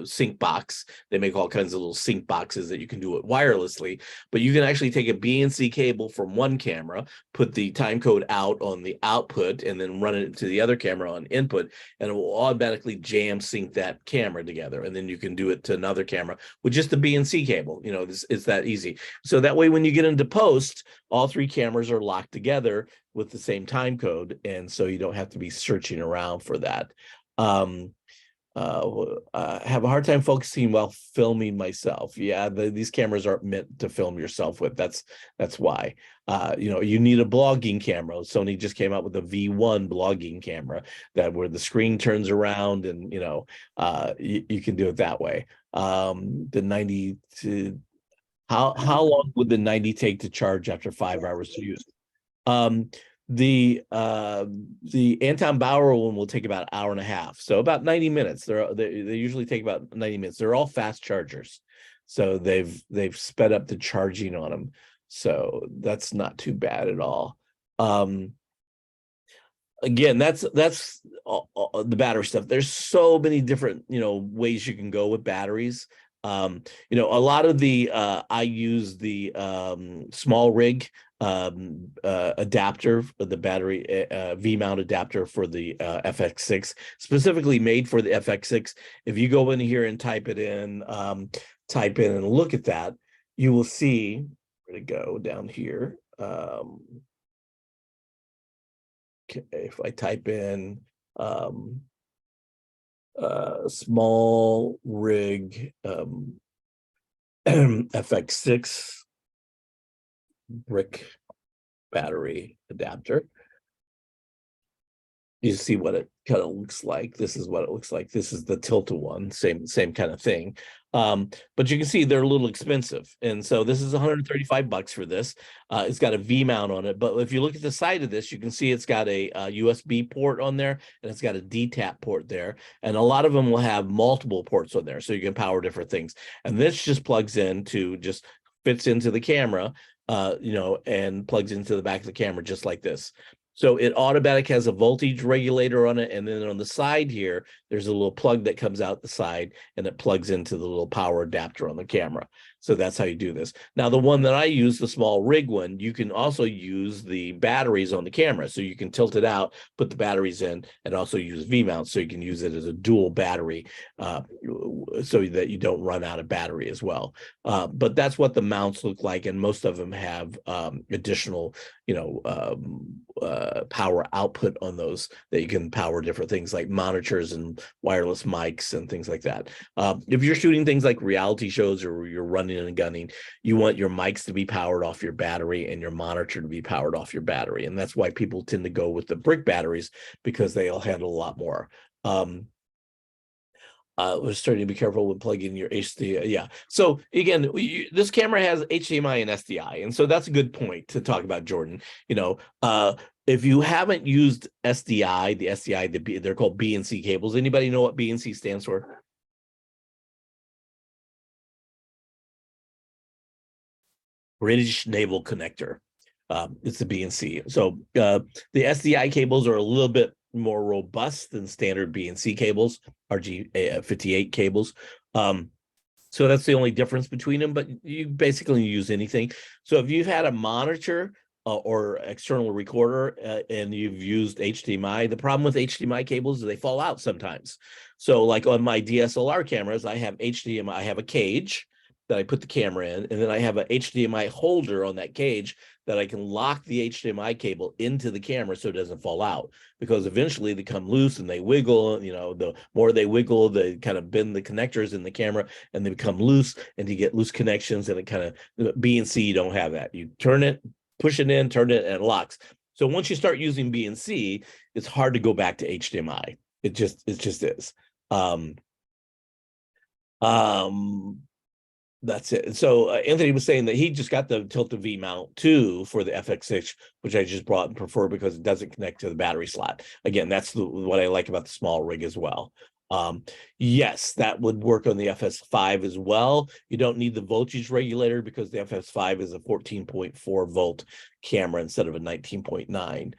sync box. They make all kinds of little sync boxes that you can do it wirelessly, but you can actually take a BNC cable from one camera, put the time code out on the output, and then run it to the other camera on input, and it will automatically jam sync that camera together. And then you can do it to another camera with just the BNC cable. It's that easy. So that way, when you get into post, all 3 cameras are locked together with the same time code, and so you don't have to be searching around for that. Have a hard time focusing while filming myself. Yeah, these cameras aren't meant to film yourself with. That's why. You need a blogging camera. Sony just came out with a V1 blogging camera where the screen turns around, and you can do it that way. The 90 to How long would the 90 take to charge after 5 hours to use? The Anton Bauer one will take about an hour and a half, so about 90 minutes. They usually take about 90 minutes. They're all fast chargers, so they've sped up the charging on them, so that's not too bad at all. Again, that's all the battery stuff. There's so many different ways you can go with batteries. You know, a lot of the I use the small rig adapter, the battery V mount adapter for the FX6, specifically made for the FX6. If you go in here and type in and look at that, you will see where to go down here. Okay, if I type in small rig FX6 brick battery adapter, you see what it kind of looks like. This is what it looks like. This is the Tilta one, same kind of thing. But you can see they're a little expensive. And so this is 135 bucks for this. It's got a V mount on it. But if you look at the side of this, you can see it's got a USB port on there, and it's got a DTAP port there. And a lot of them will have multiple ports on there, so you can power different things. And this just plugs in to just fits into the camera, you know, and plugs into the back of the camera just like this. So it automatic has a voltage regulator on it, and then on the side here, there's a little plug that comes out the side, and it plugs into the little power adapter on the camera. So that's how you do this. Now, the one that I use, the small rig one, you can also use the batteries on the camera. So you can tilt it out, put the batteries in, and also use V-mount, so you can use it as a dual battery so that you don't run out of battery as well. But that's what the mounts look like, and most of them have additional, you know, power output on those that you can power different things like monitors and wireless mics and things like that. If you're shooting things like reality shows or you're running and gunning, you want your mics to be powered off your battery and your monitor to be powered off your battery. And that's why people tend to go with the brick batteries, because they'll handle a lot more. We're starting to be careful with plugging your HDMI. Yeah. So again, this camera has HDMI and SDI, and so that's a good point to talk about, Jordan. You know, if you haven't used SDI, they're called B and C cables. Anybody know what B and C stands for? British Naval Connector. It's the B and C. So the SDI cables are a little bit more robust than standard B and C cables, RG58 cables. So that's the only difference between them, but you basically use anything. So if you've had a monitor or external recorder and you've used HDMI, the problem with HDMI cables is they fall out sometimes. So like on my DSLR cameras, I have HDMI, I have a cage that I put the camera in, and then I have a HDMI holder on that cage that I can lock the HDMI cable into the camera so it doesn't fall out, because eventually they come loose and they wiggle. You know, the more they wiggle, they kind of bend the connectors in the camera and they become loose, and you get loose connections, and it kind of, B and C, you don't have that. You turn it, push it in, turn it, and it locks. So once you start using B and C, it's hard to go back to HDMI. It just is. That's it. So Anthony was saying that he just got the Tilta V mount too for the FX6, which I just brought and prefer because it doesn't connect to the battery slot. Again, that's what I like about the small rig as well. Yes, that would work on the FS5 as well. You don't need the voltage regulator because the FS5 is a 14.4 volt camera instead of a 19.9.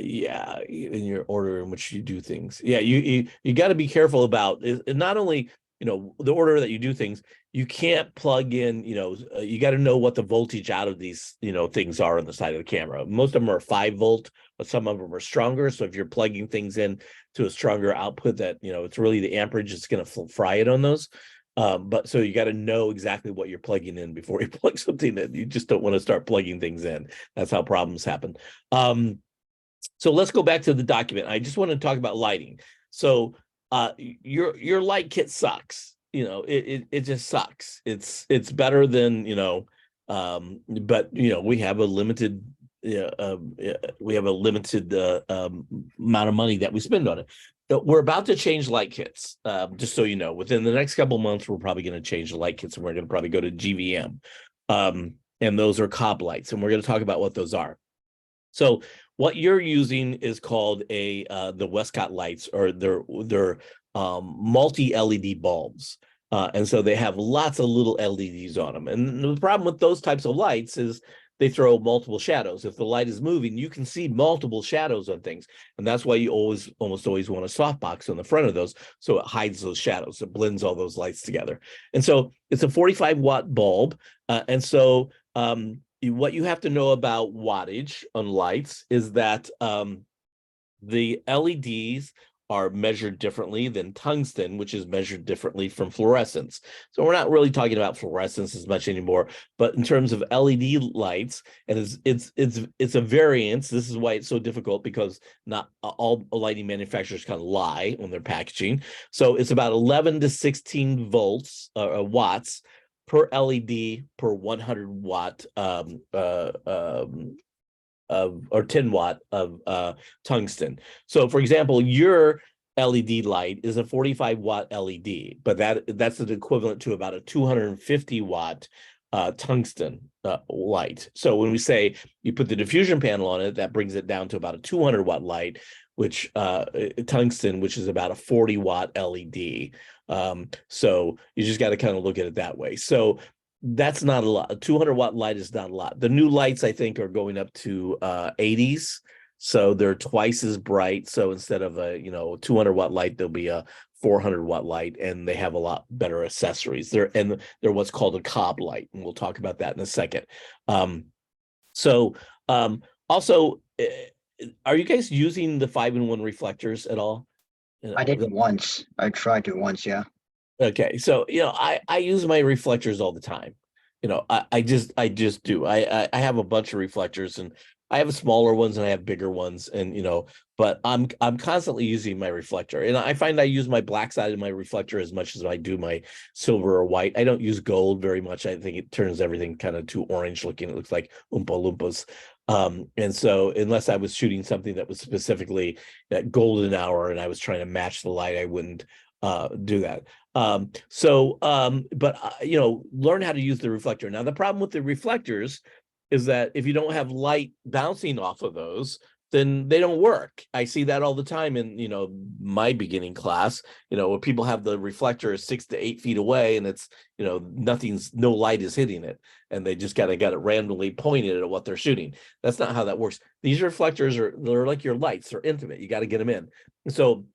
Yeah, in your order in which you do things. Yeah, you got to be careful about it, not only, you know, the order that you do things. You can't plug in, you know, you got to know what the voltage out of these, you know, things are on the side of the camera. Most of them are 5 volt, but some of them are stronger. So if you're plugging things in to a stronger output, that, you know, it's really the amperage that's going to fry it on those. But so you got to know exactly what you're plugging in before you plug something in. You just don't want to start plugging things in. That's how problems happen. So let's go back to the document. I just want to talk about lighting. So your light kit sucks. You know, it just sucks. It's better than, you know, but you know, we have a limited amount of money that we spend on it. But we're about to change light kits. Just so you know, within the next couple months, we're probably going to change the light kits, and we're going to probably go to GVM. And those are COB lights, and we're going to talk about what those are. So what you're using is called the Westcott lights, or they're multi-LED bulbs. And so they have lots of little LEDs on them. And the problem with those types of lights is they throw multiple shadows. If the light is moving, you can see multiple shadows on things. And that's why you almost always want a softbox on the front of those, so it hides those shadows. It blends all those lights together. And so it's a 45-watt bulb. And so what you have to know about wattage on lights is that the LEDs are measured differently than tungsten, which is measured differently from fluorescence. So we're not really talking about fluorescence as much anymore, but in terms of LED lights, and it's a variance. This is why it's so difficult, because not all lighting manufacturers kind of lie on their packaging. So it's about 11 to 16 volts watts per LED per 100 watt or 10 watt of tungsten. So for example, your LED light is a 45-watt LED, but that's an equivalent to about a 250 watt tungsten light. So when we say you put the diffusion panel on it, that brings it down to about a 200-watt light, which tungsten, which is about a 40-watt LED. So you just got to kind of look at it that way. So that's not a lot. A 200-watt light is not a lot. The new lights, I think, are going up to 80s, so they're twice as bright. So instead of a 200-watt light, there'll be a 400-watt light, and they have a lot better accessories. They're what's called a cob light, and we'll talk about that in a second. Also, are you guys using the 5-in-1 reflectors at all? I did once. I tried to once, yeah. Okay, so I use my reflectors all the time. I just do. I have a bunch of reflectors, and I have smaller ones and I have bigger ones, and but I'm constantly using my reflector, and I find I use my black side of my reflector as much as I do my silver or white. I don't use gold very much. I think it turns everything kind of too orange looking. It looks like Oompa Loompas. And so unless I was shooting something that was specifically that golden hour and I was trying to match the light, I wouldn't do that. Learn how to use the reflector. Now, the problem with the reflectors is that if you don't have light bouncing off of those, then they don't work. I see that all the time in, my beginning class, where people have the reflector 6 to 8 feet away, and it's, no light is hitting it, and they just got it randomly pointed at what they're shooting. That's not how that works. These reflectors they're like your lights. They're intimate. You got to get them in. So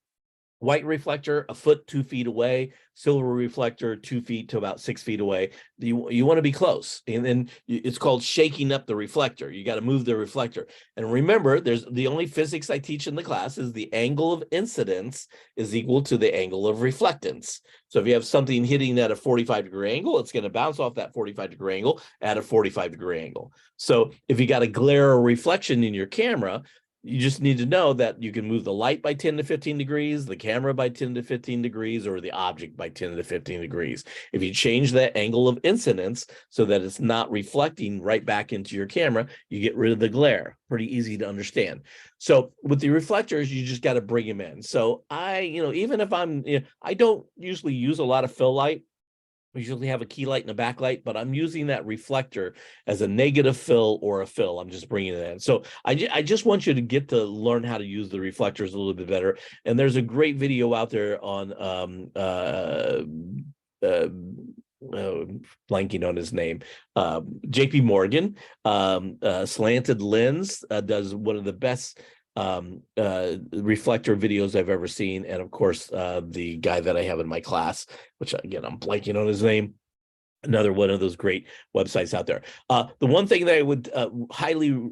white reflector, 1 foot, 2 feet away. Silver reflector, 2 feet to about 6 feet away. You want to be close, and then it's called shaking up the reflector. You got to move the reflector. And remember, there's the only physics I teach in the class is the angle of incidence is equal to the angle of reflectance. So if you have something hitting at a 45-degree angle, it's going to bounce off that 45-degree angle at a 45-degree angle. So if you got a glare or reflection in your camera, you just need to know that you can move the light by 10 to 15 degrees, the camera by 10 to 15 degrees, or the object by 10 to 15 degrees. If you change that angle of incidence so that it's not reflecting right back into your camera, you get rid of the glare. Pretty easy to understand. So with the reflectors, you just got to bring them in. So even if I don't usually use a lot of fill light. We usually have a key light and a backlight, but I'm using that reflector as a negative fill or a fill. I'm just bringing it in. So I just want you to get to learn how to use the reflectors a little bit better. And there's a great video out there on blanking on his name, JP Morgan, Slanted Lens does one of the best reflector videos I've ever seen. And of course, the guy that I have in my class, which again, I'm blanking on his name, another one of those great websites out there. The one thing that I would highly,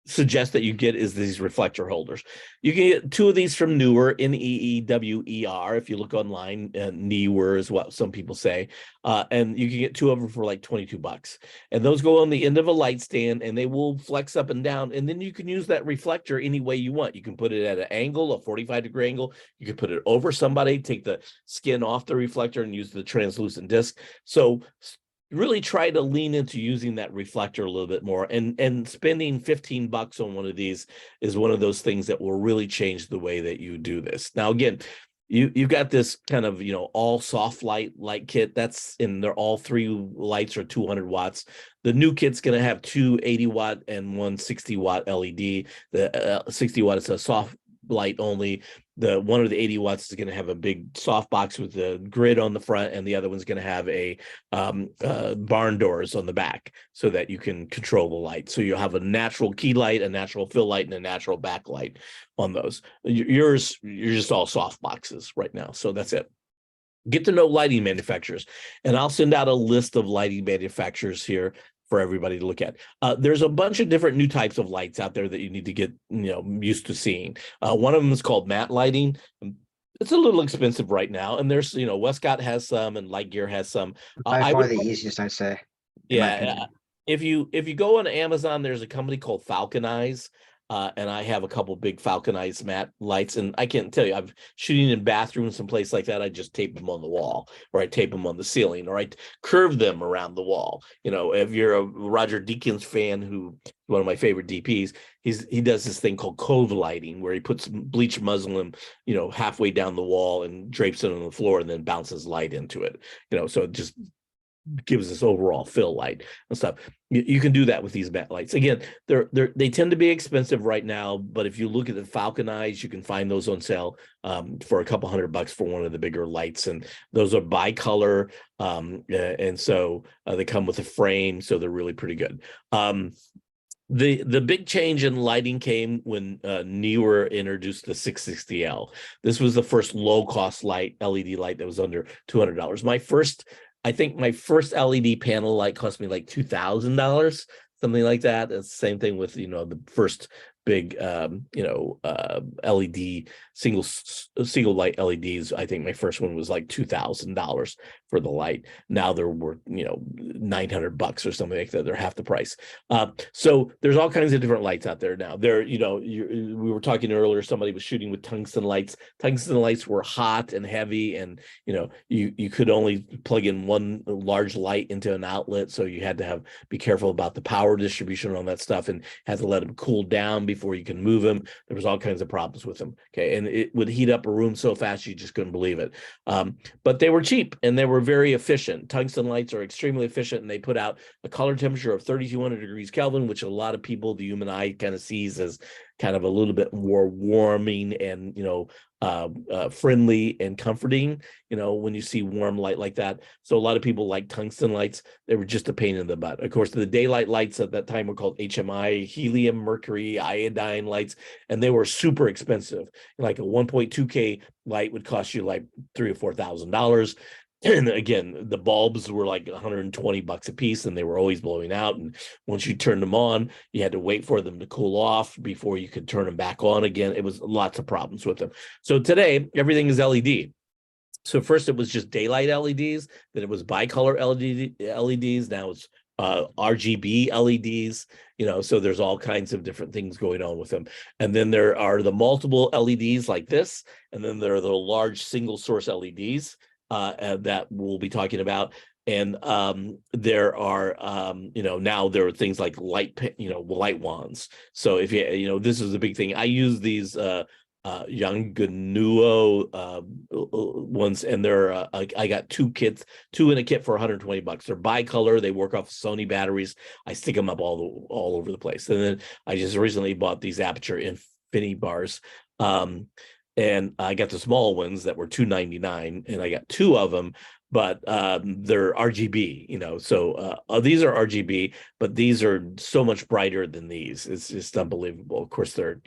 suggest that you get is these reflector holders. You can get 2 of these from Neewer, Neewer. If you look online, Neewer is what some people say. And you can get 2 of them for like $22. And those go on the end of a light stand, and they will flex up and down. And then you can use that reflector any way you want. You can put it at an angle, a 45-degree angle. You can put it over somebody, take the skin off the reflector and use the translucent disc. So really try to lean into using that reflector a little bit more, and spending $15 on one of these is one of those things that will really change the way that you do this. Now, again, you've got this kind of, all soft light kit. That's they're all 3 lights are 200 watts. The new kit's going to have 2 80-watt and 1 60-watt LED. The 60-watt is a soft light only. the one of the 80 watts is going to have a big soft box with the grid on the front, and the other one's going to have a barn doors on the back so that you can control the light. So you'll have a natural key light, a natural fill light, and a natural backlight on those. You're just all soft boxes right now. So that's it. Get to know lighting manufacturers, and I'll send out a list of lighting manufacturers here for everybody to look at. There's a bunch of different new types of lights out there that you need to get used to seeing. One of them is called matte lighting. It's a little expensive right now, and there's Westcott has some, and Light Gear has some. By I far would, the easiest, I'd say. yeah. If you go on Amazon, there's a company called Falcon Eyes. And I have a couple big Falcon Eyes matte lights, and I can't tell you, I'm shooting in bathrooms and places like that. I just tape them on the wall, or I tape them on the ceiling, or I curve them around the wall. If you're a Roger Deakins fan, who one of my favorite DPs, he does this thing called cove lighting, where he puts bleach muslin, halfway down the wall and drapes it on the floor, and then bounces light into it. So it just gives this overall fill light and stuff. You can do that with these matte lights. Again, they tend to be expensive right now, but if you look at the Falcon Eyes, you can find those on sale for a couple $100 for one of the bigger lights, and those are bicolor, and so they come with a frame, so they're really pretty good. The big change in lighting came when Neewer introduced the 660L. This was the first low-cost LED light that was under $200. I think my first LED panel light cost me like $2,000, something like that. It's the same thing with the first big LED single light LEDs. I think my first one was like $2,000 for the light. Now they're worth $900 or something like that. They're half the price. So there's all kinds of different lights out there now. We were talking earlier, somebody was shooting with tungsten lights. Tungsten lights were hot and heavy, and you could only plug in one large light into an outlet, so you had to be careful about the power distribution on that stuff, and had to let them cool down before you can move them. There was all kinds of problems with them. Okay, and it would heat up a room so fast you just couldn't believe it. But they were cheap, and they were very efficient. Tungsten lights are extremely efficient, and they put out a color temperature of 3,200 degrees Kelvin, which a lot of people, the human eye, kind of sees as kind of a little bit more warming and friendly and comforting, when you see warm light like that. So a lot of people like tungsten lights. They were just a pain in the butt. Of course, the daylight lights at that time were called HMI, helium, mercury, iodine lights, and they were super expensive. Like a 1.2K light would cost you like $3,000 or $4,000. And again, the bulbs were like $120 a piece, and they were always blowing out. And once you turned them on, you had to wait for them to cool off before you could turn them back on again. It was lots of problems with them. So today, everything is LED. So first it was just daylight LEDs, then it was bicolor LEDs. Now it's RGB LEDs, so there's all kinds of different things going on with them. And then there are the multiple LEDs like this, and then there are the large single source LEDs. That we'll be talking about. And there are, now there are things like light wands. So if this is a big thing. I use these Yanganuo ones, and they're I got two in a kit for $120. They're bicolor. They work off Sony batteries. I stick them up all over the place. And then I just recently bought these Aperture Infinity bars. And I got the small ones that were $299, and I got two of them, but they're RGB, so these are RGB, but these are so much brighter than these. It's just unbelievable. Of course, they're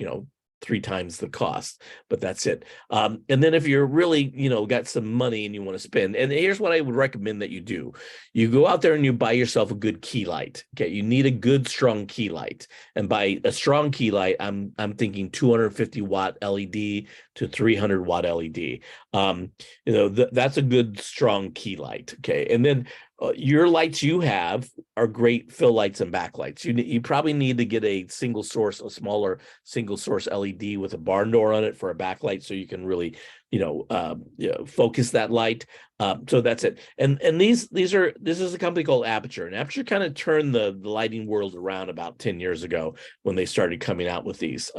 3 times the cost, but that's it. And then if you're really, got some money and you want to spend, and here's what I would recommend that you do. You go out there and you buy yourself a good key light. Okay. You need a good, strong key light. And by a strong key light, I'm thinking 250 watt LED to 300 watt LED. That's a good, strong key light. Okay. And then your lights you have are great fill lights and backlights. You probably need to get a smaller single source LED with a barn door on it for a backlight, so you can really focus that light. So that's it. And this is a company called Aperture, and Aperture kind of turned the lighting world around about 10 years ago when they started coming out with these.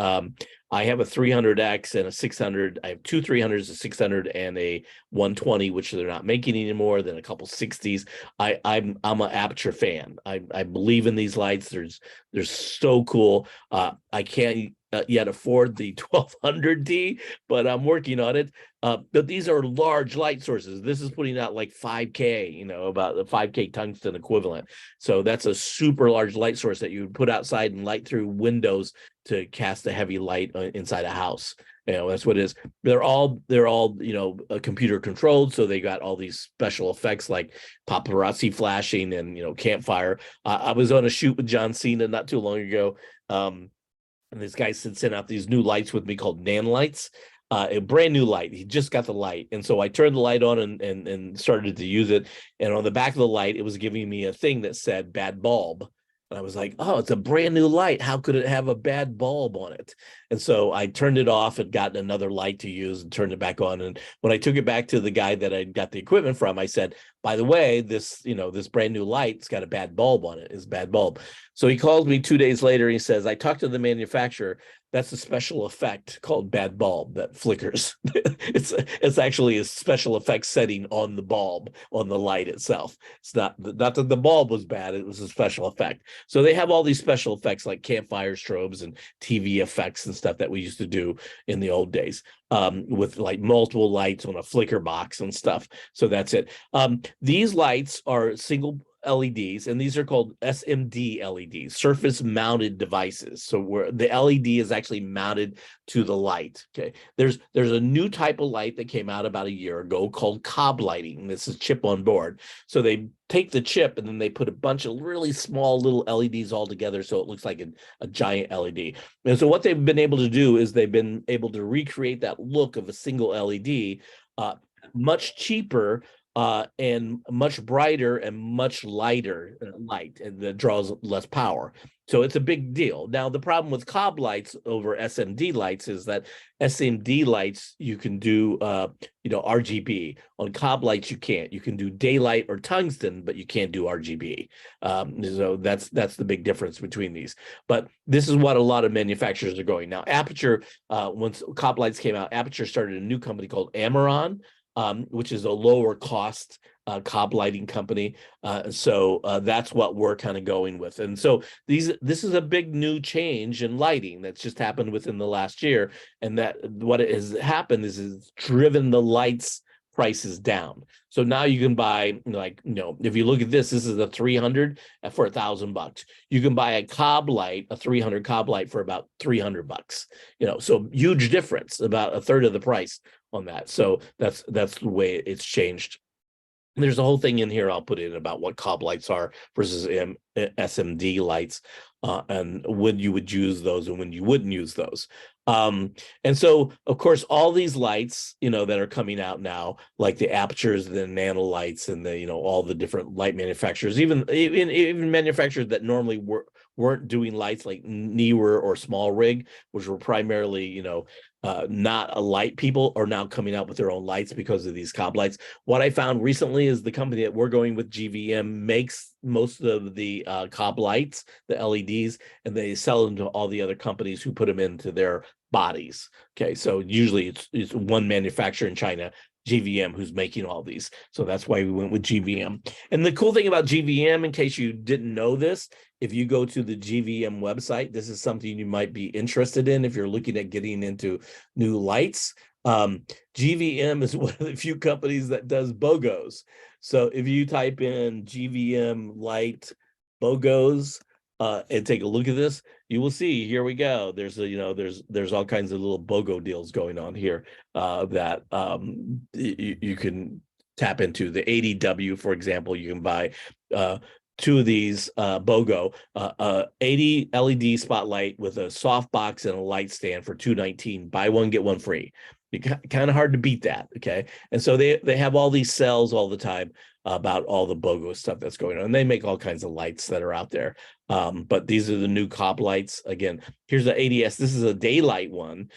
I have a 300X and a 600. I have two 300s, a 600, and a 120, which they're not making anymore. Then a couple 60s. I'm an Aperture fan. I believe in these lights. They're so cool. I can't yet afford the 1200D, but I'm working on it. But these are large light sources. This is putting out like 5K, you know, about the 5K tungsten equivalent. So that's a super large light source that you would put outside and light through windows to cast a heavy light inside a house. You know, that's what it is. They're all you know, computer controlled, so they got all these special effects like paparazzi flashing and, you know, campfire. I was on a shoot with John Cena not too long ago, and this guy sent out these new lights with me called Nanlights. A brand new light. He just got the light, and so I turned the light on and started to use it. And on the back of the light, it was giving me a thing that said "bad bulb." And I was like, "Oh, it's a brand new light. How could it have a bad bulb on it?" And so I turned it off and got another light to use and turned it back on. And when I took it back to the guy that I got the equipment from, I said, "By the way, this, you know, this brand new light's got a bad bulb on it. It's a bad bulb." So he calls me 2 days later. He says, "I talked to the manufacturer. That's a special effect called bad bulb that flickers." It's actually a special effects setting on the bulb, on the light itself. It's not that the bulb was bad, it was a special effect. So they have all these special effects like campfire strobes and TV effects and stuff that we used to do in the old days, with like multiple lights on a flicker box and stuff. So that's it. These lights are single LEDs, and these are called SMD LEDs, surface mounted devices. So where the LED is actually mounted to the light. Okay, there's a new type of light that came out about a year ago called cob lighting. This is chip on board. So they take the chip and then they put a bunch of really small little LEDs all together, so it looks like a giant LED. And so what they've been able to do is they've been able to recreate that look of a single LED, much cheaper, and much brighter and much lighter light, and that draws less power. So it's a big deal. Now, the problem with cob lights over SMD lights is that SMD lights, you can do, you know, RGB. On cob lights, you can't. You can do daylight or tungsten, but you can't do RGB. So that's the big difference between these. But this is what a lot of manufacturers are going. Now, Aperture, once cob lights came out, Aperture started a new company called Amaron, which is a lower cost cob lighting company. So that's what we're kind of going with. And so this is a big new change in lighting that's just happened within the last year. And that what it has happened is it's driven the lights prices down. So now you can buy, like, you know, if you look at this is a 300 for $1,000. You can buy a cob light, a 300 cob light for about $300. You know, so huge difference, about a third of the price on that. So that's the way it's changed. There's a whole thing in here I'll put in about what cob lights are versus SMD lights, and when you would use those and when you wouldn't use those. And so, of course, all these lights, you know, that are coming out now, like the Apertures, the Nano lights, and the, you know, all the different light manufacturers, even manufacturers that normally weren't doing lights like Neewer or Small Rig, which were primarily, you know, not a light people, are now coming out with their own lights because of these cob lights. What I found recently is the company that we're going with, GVM, makes most of the cob lights, the LEDs, and they sell them to all the other companies who put them into their bodies. Okay, so usually it's one manufacturer in China, GVM, who's making all these. So that's why we went with GVM. And the cool thing about GVM, in case you didn't know this, if you go to the GVM website, this is something you might be interested in if you're looking at getting into new lights. GVM is one of the few companies that does BOGOs. So if you type in GVM light BOGOs, and take a look at this, you will see, here we go. There's a, you know, there's all kinds of little BOGO deals going on here, that you can tap into. The 80W, for example, you can buy two of these BOGO, 80 LED spotlight with a soft box and a light stand for $219. Buy one, get one free. Kind of hard to beat that. Okay. And so they have all these sales all the time about all the BOGO stuff that's going on. And they make all kinds of lights that are out there. But these are the new cob lights. Again, here's the ADS. This is a daylight one,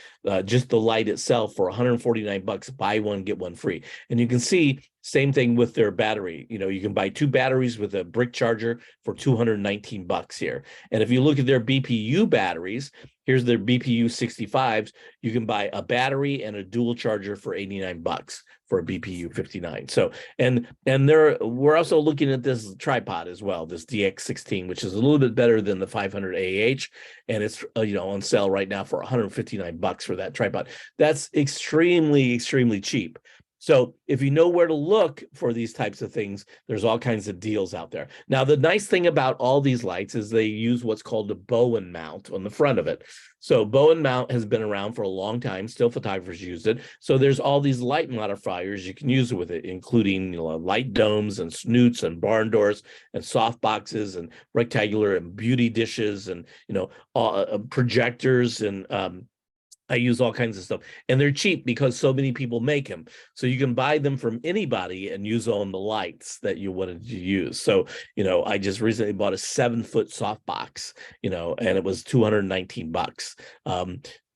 just the light itself for $149. Buy one, get one free. And you can see Same thing with their battery. You know, you can buy 2 batteries with a brick charger for $219 here. And if you look at their BPU batteries, here's their BPU 65s. You can buy a battery and a dual charger for $89 for a BPU 59. So, and we're also looking at this tripod as well, this DX16, which is a little bit better than the 500 AH, and it's you know, on sale right now for $159 for that tripod. That's extremely cheap. So if you know where to look for these types of things, there's all kinds of deals out there. Now, the nice thing about all these lights is they use what's called a Bowen mount on the front of it. So Bowen mount has been around for a long time. Still photographers use it. So there's all these light modifiers you can use with it, including, you know, light domes and snoots and barn doors and soft boxes and rectangular and beauty dishes and, you know, projectors and I use all kinds of stuff, and they're cheap because so many people make them. So you can buy them from anybody and use on the lights that you wanted to use. So, you know, I just recently bought a 7-foot softbox, you know, and it was $219.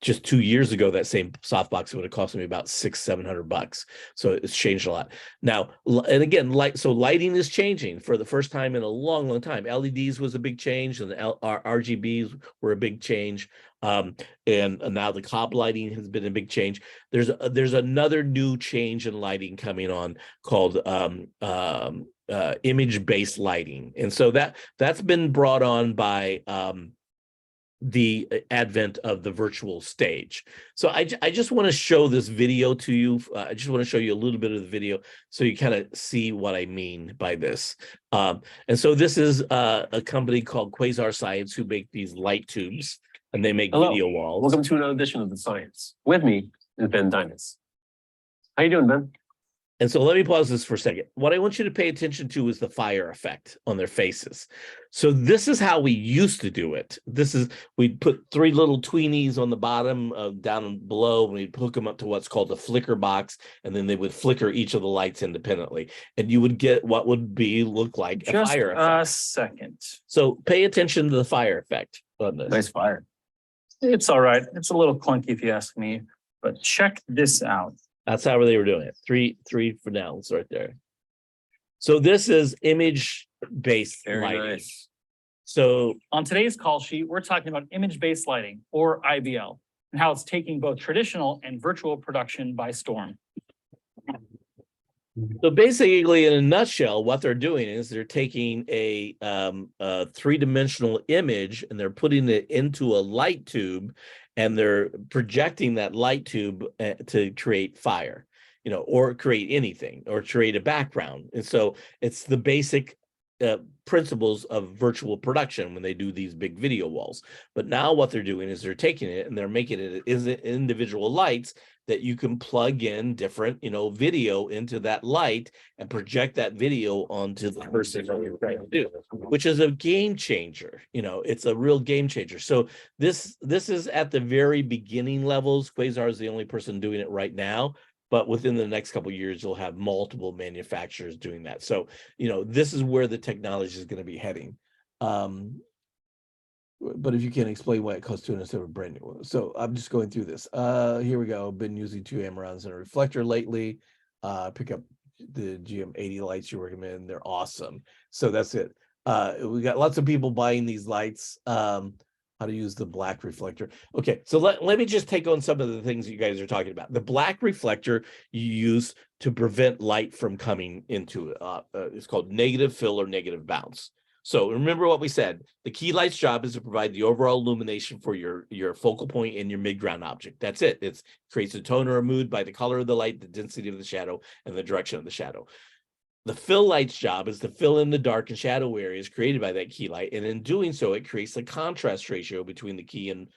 Just 2 years ago, that same softbox would have cost me about $600-700. So it's changed a lot. Now, and again, lighting is changing for the first time in a long time. LEDs was a big change, and the RGBs were a big change. And now the cob lighting has been a big change. There's another new change in lighting coming on called image-based lighting, and so that's been brought on by the advent of the virtual stage. So I just want to show this video to you. I just want to show you a little bit of the video so you kind of see what I mean by this. And so this is a company called Quasar Science who make these light tubes, and they make video walls. Welcome to another edition of The Science. With me is Ben Dinas. How you doing, Ben? And so let me pause this for a second. What I want you to pay attention to is the fire effect on their faces. So this is how we used to do it. We'd put 3 little tweenies on the bottom, down below, and we'd hook them up to what's called a flicker box, and then they would flicker each of the lights independently, and you would get what would look like a fire effect. Just a second. So pay attention to the fire effect on this. Nice fire. It's all right. It's a little clunky if you ask me, but check this out. That's how they were doing it. Three finales right there. So this is image-based lighting. Nice. So on today's call sheet, we're talking about image-based lighting, or IBL, and how it's taking both traditional and virtual production by storm. So basically, in a nutshell, what they're doing is they're taking a 3-dimensional image and they're putting it into a light tube, and they're projecting that light tube to create fire, you know, or create anything, or create a background. And so it's the basic principles of virtual production when they do these big video walls. But now what they're doing is they're taking it and they're making it individual lights that you can plug in different, you know, video into that light and project that video onto the person that you're trying to do, which is a game changer. You know, it's a real game changer. So this is at the very beginning levels. Quasar is the only person doing it right now, but within the next couple of years, you'll have multiple manufacturers doing that. So, you know, this is where the technology is going to be heading. But if you can't explain why it costs $200 instead of a brand new one. So I'm just going through this. Here we go. Been using 2 Amarons and a reflector lately. Pick up the GM80 lights you recommend. They're awesome. So that's it. We got lots of people buying these lights. How to use the black reflector. Okay, so let me just take on some of the things you guys are talking about. The black reflector you use to prevent light from coming into it. It's called negative fill or negative bounce. So remember what we said. The key light's job is to provide the overall illumination for your focal point and your mid-ground object. That's it. It creates a tone or a mood by the color of the light, the density of the shadow, and the direction of the shadow. The fill light's job is to fill in the dark and shadow areas created by that key light, and in doing so, it creates a contrast ratio between the key and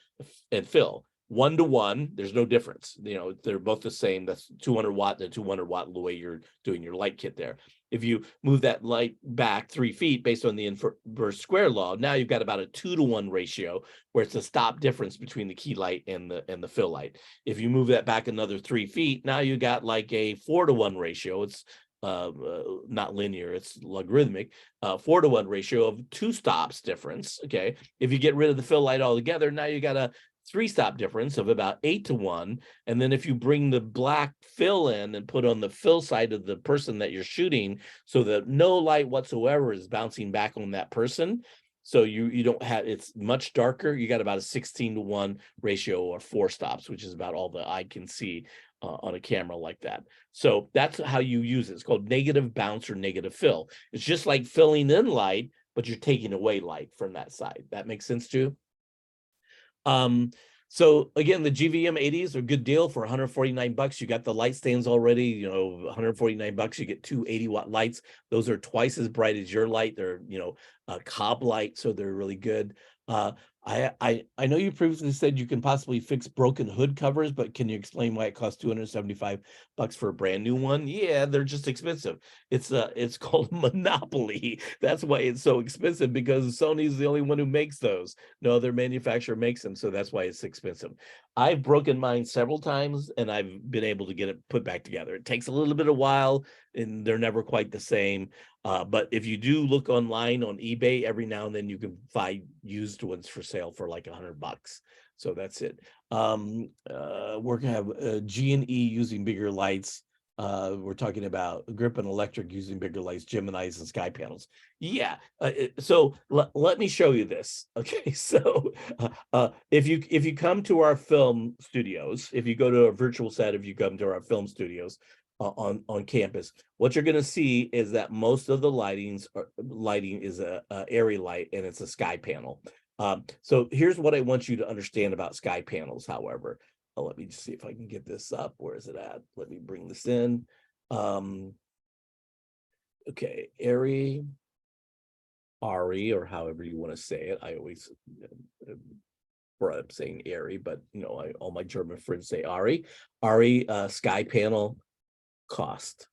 fill. 1 to 1, there's no difference. You know, they're both the same. That's 200 watt and 200 watt the way you're doing your light kit there. If you move that light back 3 feet based on the inverse square law, now you've got about a 2 to 1 ratio where it's a stop difference between the key light and the fill light. If you move that back another 3 feet, now you got like a 4 to 1 ratio. It's not linear, it's logarithmic. 4 to 1 ratio of 2 stops difference. Okay, if you get rid of the fill light altogether, now you got a 3-stop difference of about 8-to-1. And then if you bring the black fill in and put on the fill side of the person that you're shooting, so that no light whatsoever is bouncing back on that person. So you don't have, it's much darker. You got about a 16-to-1 ratio, or 4 stops, which is about all the eye can see on a camera like that. So that's how you use it. It's called negative bounce or negative fill. It's just like filling in light, but you're taking away light from that side. That makes sense to you? So again, the GVM 80s are a good deal for 149 bucks. You got the light stands already, you know, 149 bucks. You get 2 80-watt lights. Those are twice as bright as your light. They're, you know, cob light, so they're really good. I know you previously said you can possibly fix broken hood covers, but can you explain why it costs 275 bucks for a brand new one? Yeah, they're just expensive. It's called monopoly. That's why it's so expensive, because Sony's the only one who makes those. No other manufacturer makes them, so that's why it's expensive. I've broken mine several times, and I've been able to get it put back together. It takes a little bit of while, and they're never quite the same. But if you do look online on eBay, every now and then you can find used ones for sale for like $100. So that's it. We're gonna have G&E using bigger lights. We're talking about Grip and Electric using bigger lights, Geminis and sky panels. Yeah. So let me show you this. Okay. So if you come to our film studios, if you go to a virtual set, if you come to our film studios, on campus, what you're going to see is that most of the lighting is a area light, and it's a sky panel. So here's what I want you to understand about sky panels. However, let me just see if I can get this up. Where is it at? Let me bring this in. Okay, Ari, or however you want to say it. I always brought up saying Ari, but you know, all my German friends say Ari. Sky panel cost.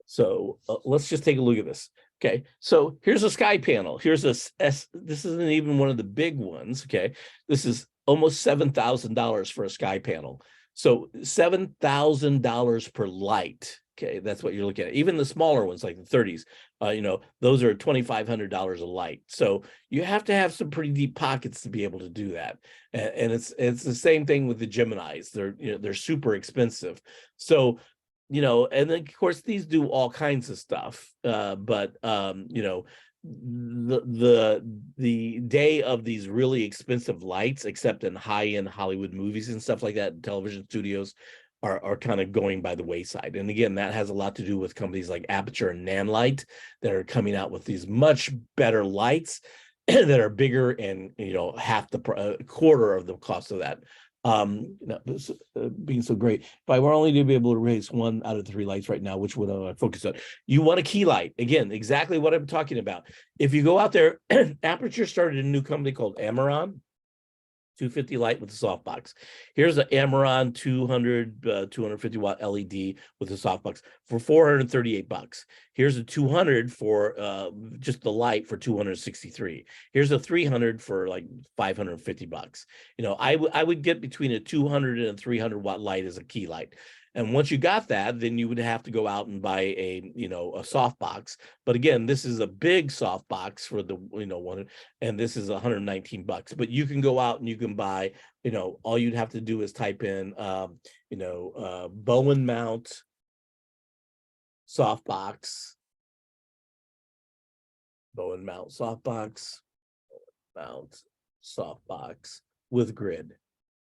So let's just take a look at this. Okay, so here's a sky panel. Here's a S. This isn't even one of the big ones. Okay, this is almost $7,000 for a sky panel. So $7,000 per light. Okay, that's what you're looking at. Even the smaller ones, like the 30s, you know, those are $2,500 a light. So you have to have some pretty deep pockets to be able to do that. And it's the same thing with the Geminis. They're super expensive. So you know, and then of course these do all kinds of stuff, but you know, the day of these really expensive lights, except in high-end Hollywood movies and stuff like that, television studios are kind of going by the wayside. And again, that has a lot to do with companies like Aperture and Nanlite that are coming out with these much better lights that are bigger and, you know, half the quarter of the cost of that. Being so great. If I were only to be able to raise 1 out of 3 lights right now, which would I focus on? You want a key light. Again, exactly what I'm talking about. If you go out there, Aperture started a new company called Amaron, 250 light with a softbox. Here's an Amaron 250 watt LED with a softbox for 438 bucks. Here's a 200 for just the light for 263. Here's a 300 for like 550 bucks. You know, I would get between a 200 and a 300 watt light as a key light. And once you got that, then you would have to go out and buy a, you know, a softbox. But again, this is a big softbox for the, you know, one, and this is 119 bucks. But you can go out and you can buy, you know, all you'd have to do is type in, you know, Bowen mount softbox, Bowen mount softbox with grid.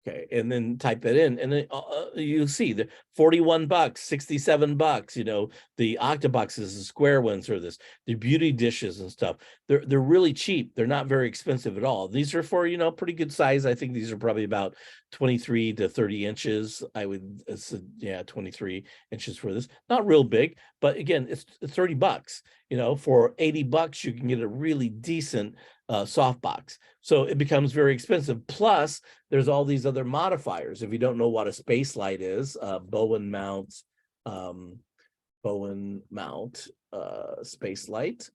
Okay, and then type that in, and then you'll see the 41 bucks, 67 bucks. You know, the octoboxes, the square ones, or the beauty dishes and stuff. They're really cheap. They're not very expensive at all. These are for, you know, pretty good size. I think these are probably about 23 to 30 inches. I would, yeah, 23 inches for this. Not real big, but again, it's 30 bucks. You know, for 80 bucks, you can get a really decent softbox. So it becomes very expensive. Plus, there's all these other modifiers. If you don't know what a space light is, Bowen mount space light.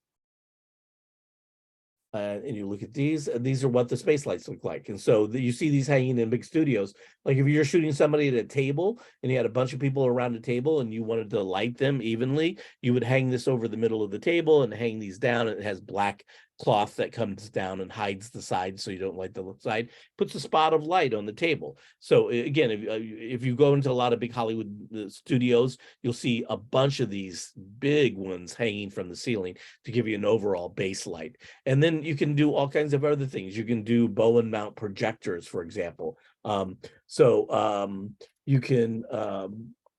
And you look at these are what the space lights look like. And so you see these hanging in big studios. Like if you're shooting somebody at a table and you had a bunch of people around a table and you wanted to light them evenly, you would hang this over the middle of the table and hang these down, and it has black cloth that comes down and hides the side so you don't light the side, puts a spot of light on the table. So again, if you go into a lot of big Hollywood studios, you'll see a bunch of these big ones hanging from the ceiling to give you an overall base light. And then you can do all kinds of other things. You can do bow and mount projectors, for example. You can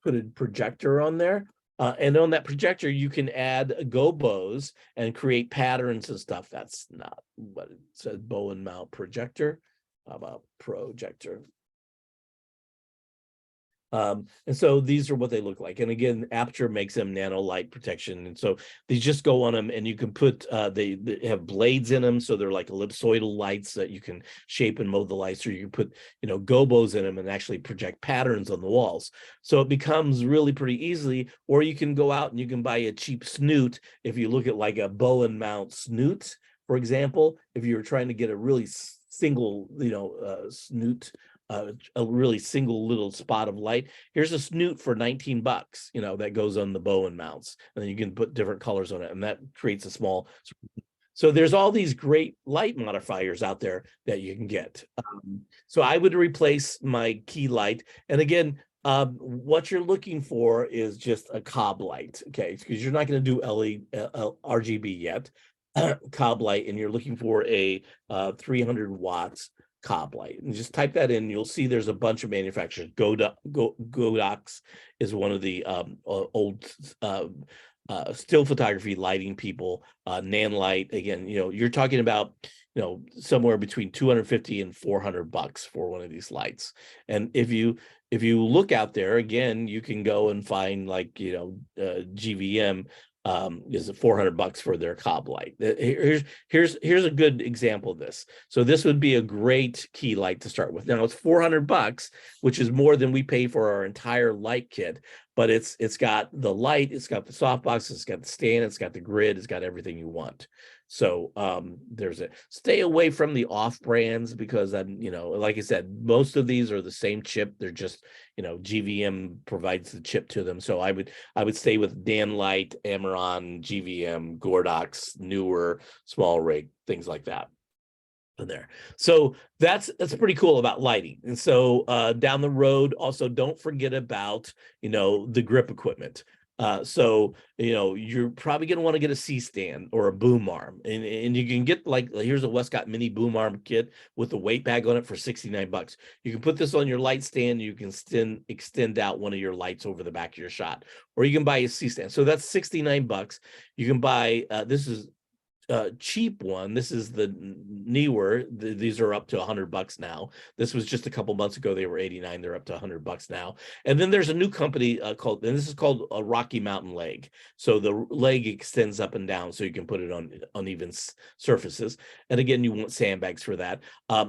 put a projector on there. And on that projector, you can add gobos and create patterns and stuff. That's not what it says, bow and mount projector. How about projector? And so these are what they look like. And again, Aperture makes them nano light protection. And so these just go on them, and you can put, they have blades in them. So they're like ellipsoidal lights that you can shape and mold the lights, or you can put, gobos in them and actually project patterns on the walls. So it becomes really pretty easily, or you can go out and you can buy a cheap snoot. If you look at like a bow and mount snoot, for example, if you're trying to get a really single, snoot, a really single little spot of light, here's a snoot for $19, that goes on the bow and mounts, and then you can put different colors on it, and that creates a small. So there's all these great light modifiers out there that you can get. So I would replace my key light, and again, what you're looking for is just a cob light, okay? Because you're not going to do RGB yet, cob light, and you're looking for a 300 watts cob light, and just type that in. You'll see there's a bunch of manufacturers. Godox is one of the old still photography lighting people. Nanlite, again, you're talking about somewhere between $250 and $400 for one of these lights. And if you look out there, again, you can go and find like GVM is $400 for their cob light. Here's a good example of this. So this would be a great key light to start with. Now it's $400, which is more than we pay for our entire light kit, but it's got the light, it's got the softbox, it's got the stand, it's got the grid, it's got everything you want. So there's it. Stay away from the off brands, because like I said, most of these are the same chip. They're just, GVM provides the chip to them. So I would stay with Nanlite, Amaron, GVM, Godox, Newer, Small Rig, things like that in there. So that's pretty cool about lighting. And so down the road, also don't forget about the grip equipment. You're probably going to want to get a C-stand or a boom arm, and you can get here's a Westcott mini boom arm kit with a weight bag on it for $69. You can put this on your light stand. You can extend out one of your lights over the back of your shot, or you can buy a C-stand. So that's $69. You can buy, this is cheap one. This is the Newer. These are up to $100 now. This was just a couple months ago. They were $89. They're up to $100 now. And then there's a new company and this is called a Rocky Mountain leg. So the leg extends up and down, so you can put it on uneven surfaces. And again, you want sandbags for that.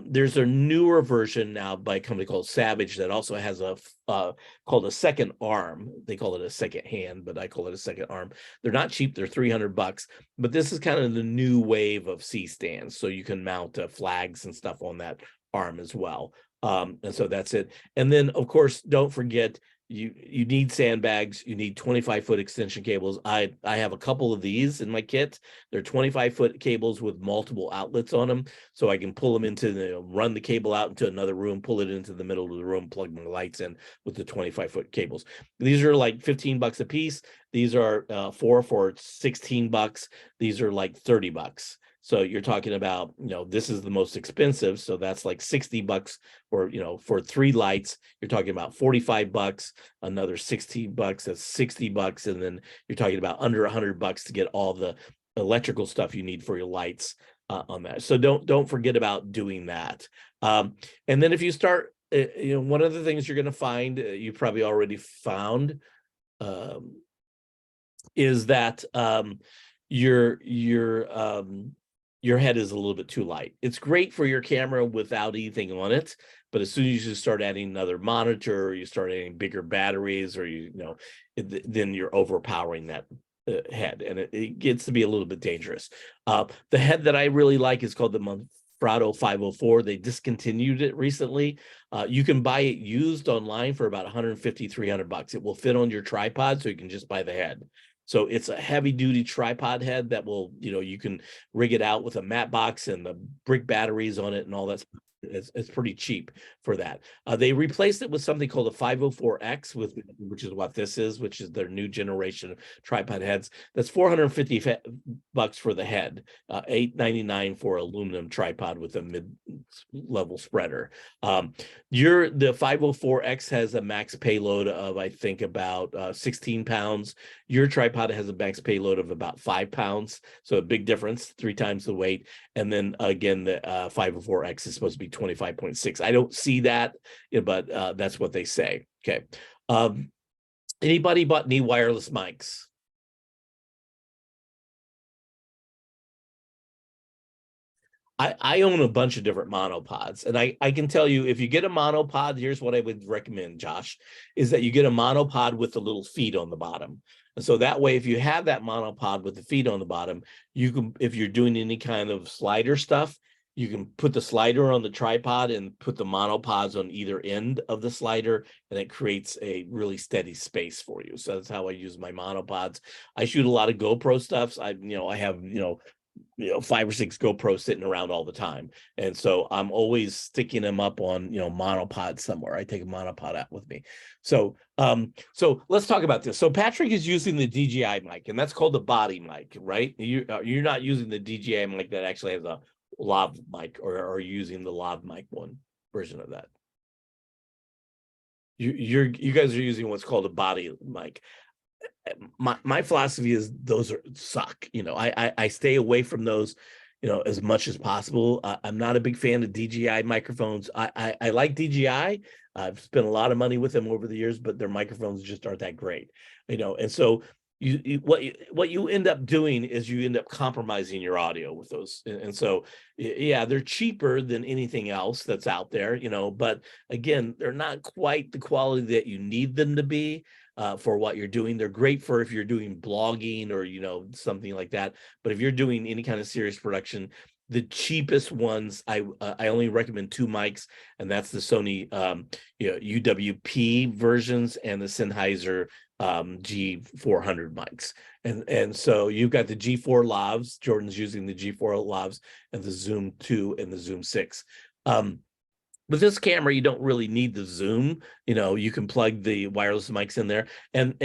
There's a newer version now by a company called Savage that also has a called a second arm. They call it a second hand, but I call it a second arm. They're not cheap. They're $300, but this is kind of the new wave of C-stands. So you can mount flags and stuff on that arm as well. And so that's it. And then of course, don't forget, you need sandbags. You need 25-foot extension cables. I have a couple of these in my kit. They're 25-foot cables with multiple outlets on them, so I can pull them into run the cable out into another room, pull it into the middle of the room, plug my lights in with the 25-foot cables. These are like $15 a piece. These are 4 for $16. These are like $30. So you're talking about, this is the most expensive. So that's like $60 or, for 3 lights, you're talking about $45, another $16, that's $60. And then you're talking about under $100 to get all the electrical stuff you need for your lights on that. So don't forget about doing that. And then if you start, one of the things you're going to find, you probably already found, is that your head is a little bit too light. It's great for your camera without anything on it, but as soon as you start adding another monitor, or you start adding bigger batteries, or then you're overpowering that head, and it gets to be a little bit dangerous. The head that I really like is called the Manfrotto 504. They discontinued it recently. You can buy it used online for about $150, $300. It will fit on your tripod, so you can just buy the head. So it's a heavy duty tripod head that will, you can rig it out with a mat box and the brick batteries on it and all that. It's pretty cheap for that. They replaced it with something called a 504X, which is what this is, which is their new generation of tripod heads. That's $450 for the head, $899 for aluminum tripod with a mid-level spreader. The 504X has a max payload of, I think, about 16 pounds. Your tripod has a max payload of about 5 pounds, so a big difference, 3 times the weight. And then again, the 504X is supposed to be 25.6. I don't see that, but that's what they say. Okay. Anybody bought any wireless mics? I own a bunch of different monopods, and I can tell you, if you get a monopod, here's what I would recommend, Josh, is that you get a monopod with the little feet on the bottom. And so that way, if you have that monopod with the feet on the bottom, you can, if you're doing any kind of slider stuff, you can put the slider on the tripod and put the monopods on either end of the slider, and it creates a really steady space for you. So that's how I use my monopods. I shoot a lot of GoPro stuff. I have 5 or 6 GoPros sitting around all the time, and so I'm always sticking them up on monopod somewhere. I take a monopod out with me. So let's talk about this. So Patrick is using the DJI mic, and that's called the body mic, right? You're not using the DJI mic that actually has a lav mic, or are you using the lav mic one version of that? You guys are using what's called a body mic. My philosophy is those suck. I stay away from those, as much as possible. I'm not a big fan of DJI microphones. I like DJI. I've spent a lot of money with them over the years, but their microphones just aren't that great. And so what you end up doing is you end up compromising your audio with those. And so, yeah, they're cheaper than anything else that's out there, but again, they're not quite the quality that you need them to be. For what you're doing. They're great for if you're doing blogging or something like that. But if you're doing any kind of serious production, the cheapest ones, I only recommend 2 mics, and that's the Sony UWP versions and the Sennheiser G400 mics. And so you've got the G4 lavs. Jordan's using the G4 lavs, and the Zoom 2 and the Zoom 6. With this camera, you don't really need the zoom. You can plug the wireless mics in there, and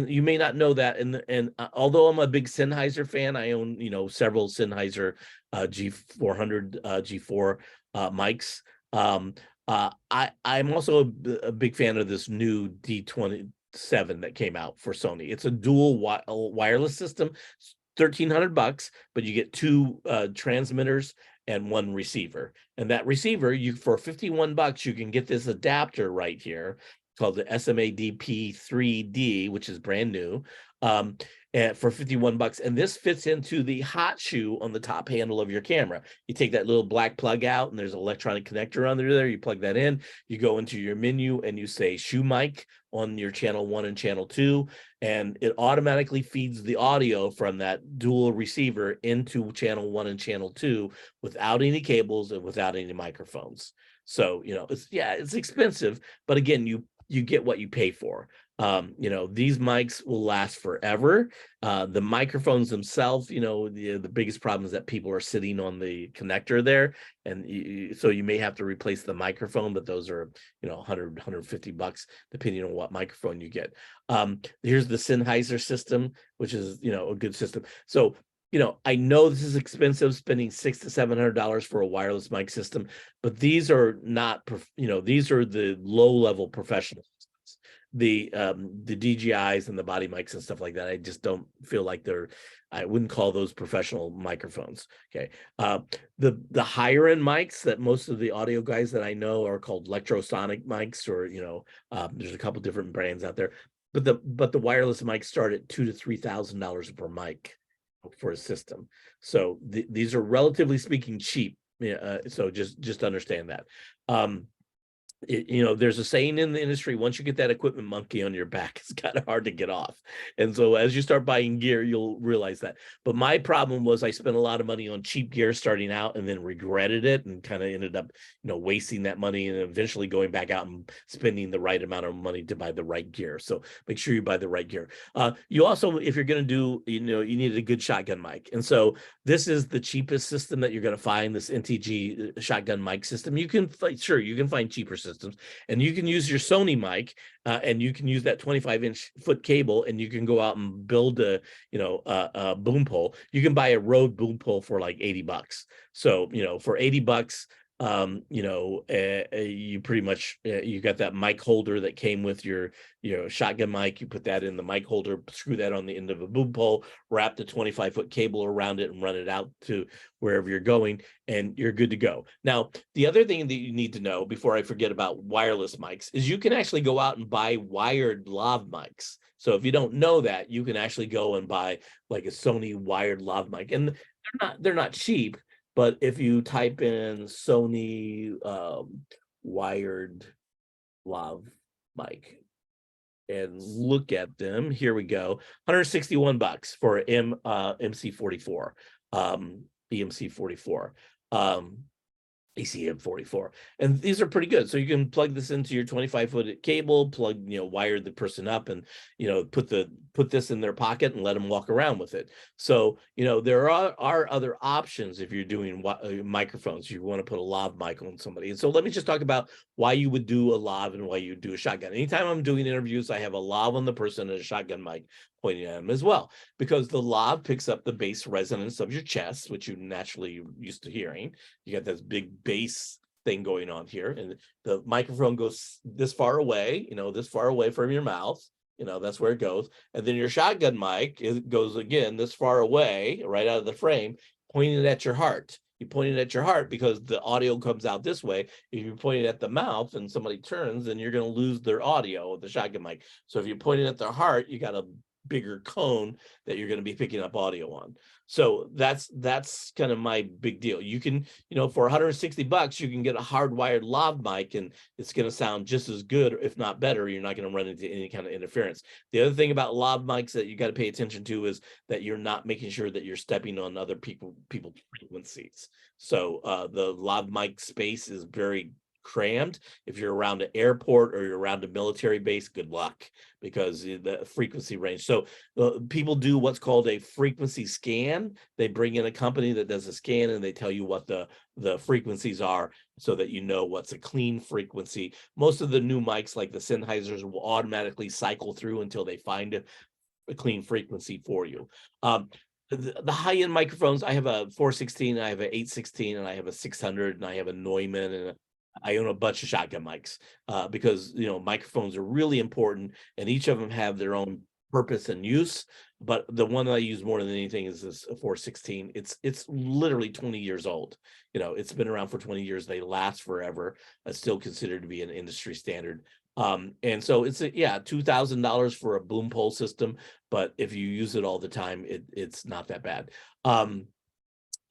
you may not know that. And although I'm a big Sennheiser fan, I own several Sennheiser G400 G4 mics. I'm also a big fan of this new D27 that came out for Sony. It's a dual wireless system, $1,300, but you get 2 transmitters and 1 receiver. And that receiver, for $51, you can get this adapter right here called the SMADP3D, which is brand new, and for $51. And this fits into the hot shoe on the top handle of your camera. You take that little black plug out, and there's an electronic connector under there. You plug that in, you go into your menu, and you say shoe mic on your channel 1 and channel 2, and it automatically feeds the audio from that dual receiver into channel 1 and channel 2 without any cables and without any microphones. So it's expensive, but again, you get what you pay for. These mics will last forever. The microphones themselves, the biggest problem is that people are sitting on the connector there, and so you may have to replace the microphone, but those are $100, $150 depending on what microphone you get. Here's the Sennheiser system, which is a good system. So I know this is expensive, spending $600 to $700 for a wireless mic system, but these are not, these are the low-level professional systems. The DJIs and the body mics and stuff like that, I just don't feel like I wouldn't call those professional microphones. Okay. The higher end mics that most of the audio guys that I know are called electrosonic mics, or there's a couple different brands out there, but the wireless mics start at $2,000 to $3,000 per mic for a system. So these are relatively speaking cheap. So just understand that. there's a saying in the industry, once you get that equipment monkey on your back, it's kind of hard to get off. And so as you start buying gear, you'll realize that. But my problem was I spent a lot of money on cheap gear starting out and then regretted it and kind of ended up, wasting that money and eventually going back out and spending the right amount of money to buy the right gear. So make sure you buy the right gear. You also, if you're going to do, you need a good shotgun mic. And so this is the cheapest system that you're going to find, this NTG shotgun mic system. You can find cheaper systems, and you can use your Sony mic, and you can use that 25-inch foot cable, and you can go out and build a boom pole. You can buy a Rode boom pole for like $80. So for $80, you pretty much you got that mic holder that came with your shotgun mic. You put that in the mic holder, screw that on the end of a boom pole, wrap the 25-foot cable around it and run it out to wherever you're going, and you're good to go. Now, the other thing that you need to know before I forget about wireless mics is you can actually go out and buy wired lav mics. So if you don't know that, you can actually go and buy like a Sony wired lav mic, and they're not cheap. But if you type in Sony wired lav mic and look at them, here we go, $161 for MC44, EMC44, ACM44, and these are pretty good. So you can plug this into your 25-foot cable, wire the person up, and put this in their pocket and let them walk around with it. So there are other options if you're doing microphones. You want to put a lav mic on somebody. And so let me just talk about why you would do a lav and why you do a shotgun. Anytime I'm doing interviews, I have a lav on the person and a shotgun mic pointing at them as well, because the lav picks up the bass resonance of your chest, which you naturally used to hearing. You got this big bass thing going on here, and the microphone goes this far away, this far away from your mouth. That's where it goes. And then your shotgun mic goes again this far away, right out of the frame, pointing at your heart. You point it at your heart because the audio comes out this way. If you point it at the mouth and somebody turns, then you're going to lose their audio with the shotgun mic. So if you point it at their heart, you got a bigger cone that you're going to be picking up audio on. So that's kind of my big deal. You can, for $160, you can get a hardwired lav mic, and it's going to sound just as good, if not better. You're not going to run into any kind of interference. The other thing about lav mics that you got to pay attention to is that you're not making sure that you're stepping on other people's frequencies. So the lav mic space is very crammed. If you're around an airport or you're around a military base, good luck, because the frequency range. So people do what's called a frequency scan. They bring in a company that does a scan, and they tell you what the frequencies are, so that you know what's a clean frequency. Most of the new mics, like the Sennheisers, will automatically cycle through until they find a clean frequency for you. The high-end microphones, I have a 416, I have an 816, and I have a 600, and I have a Neumann, and I own a bunch of shotgun mics because microphones are really important, and each of them have their own purpose and use. But the one that I use more than anything is this 416. It's literally 20 years old. It's been around for 20 years. They last forever. It's still considered to be an industry standard. And so it's $2,000 for a boom pole system, but if you use it all the time, it's not that bad.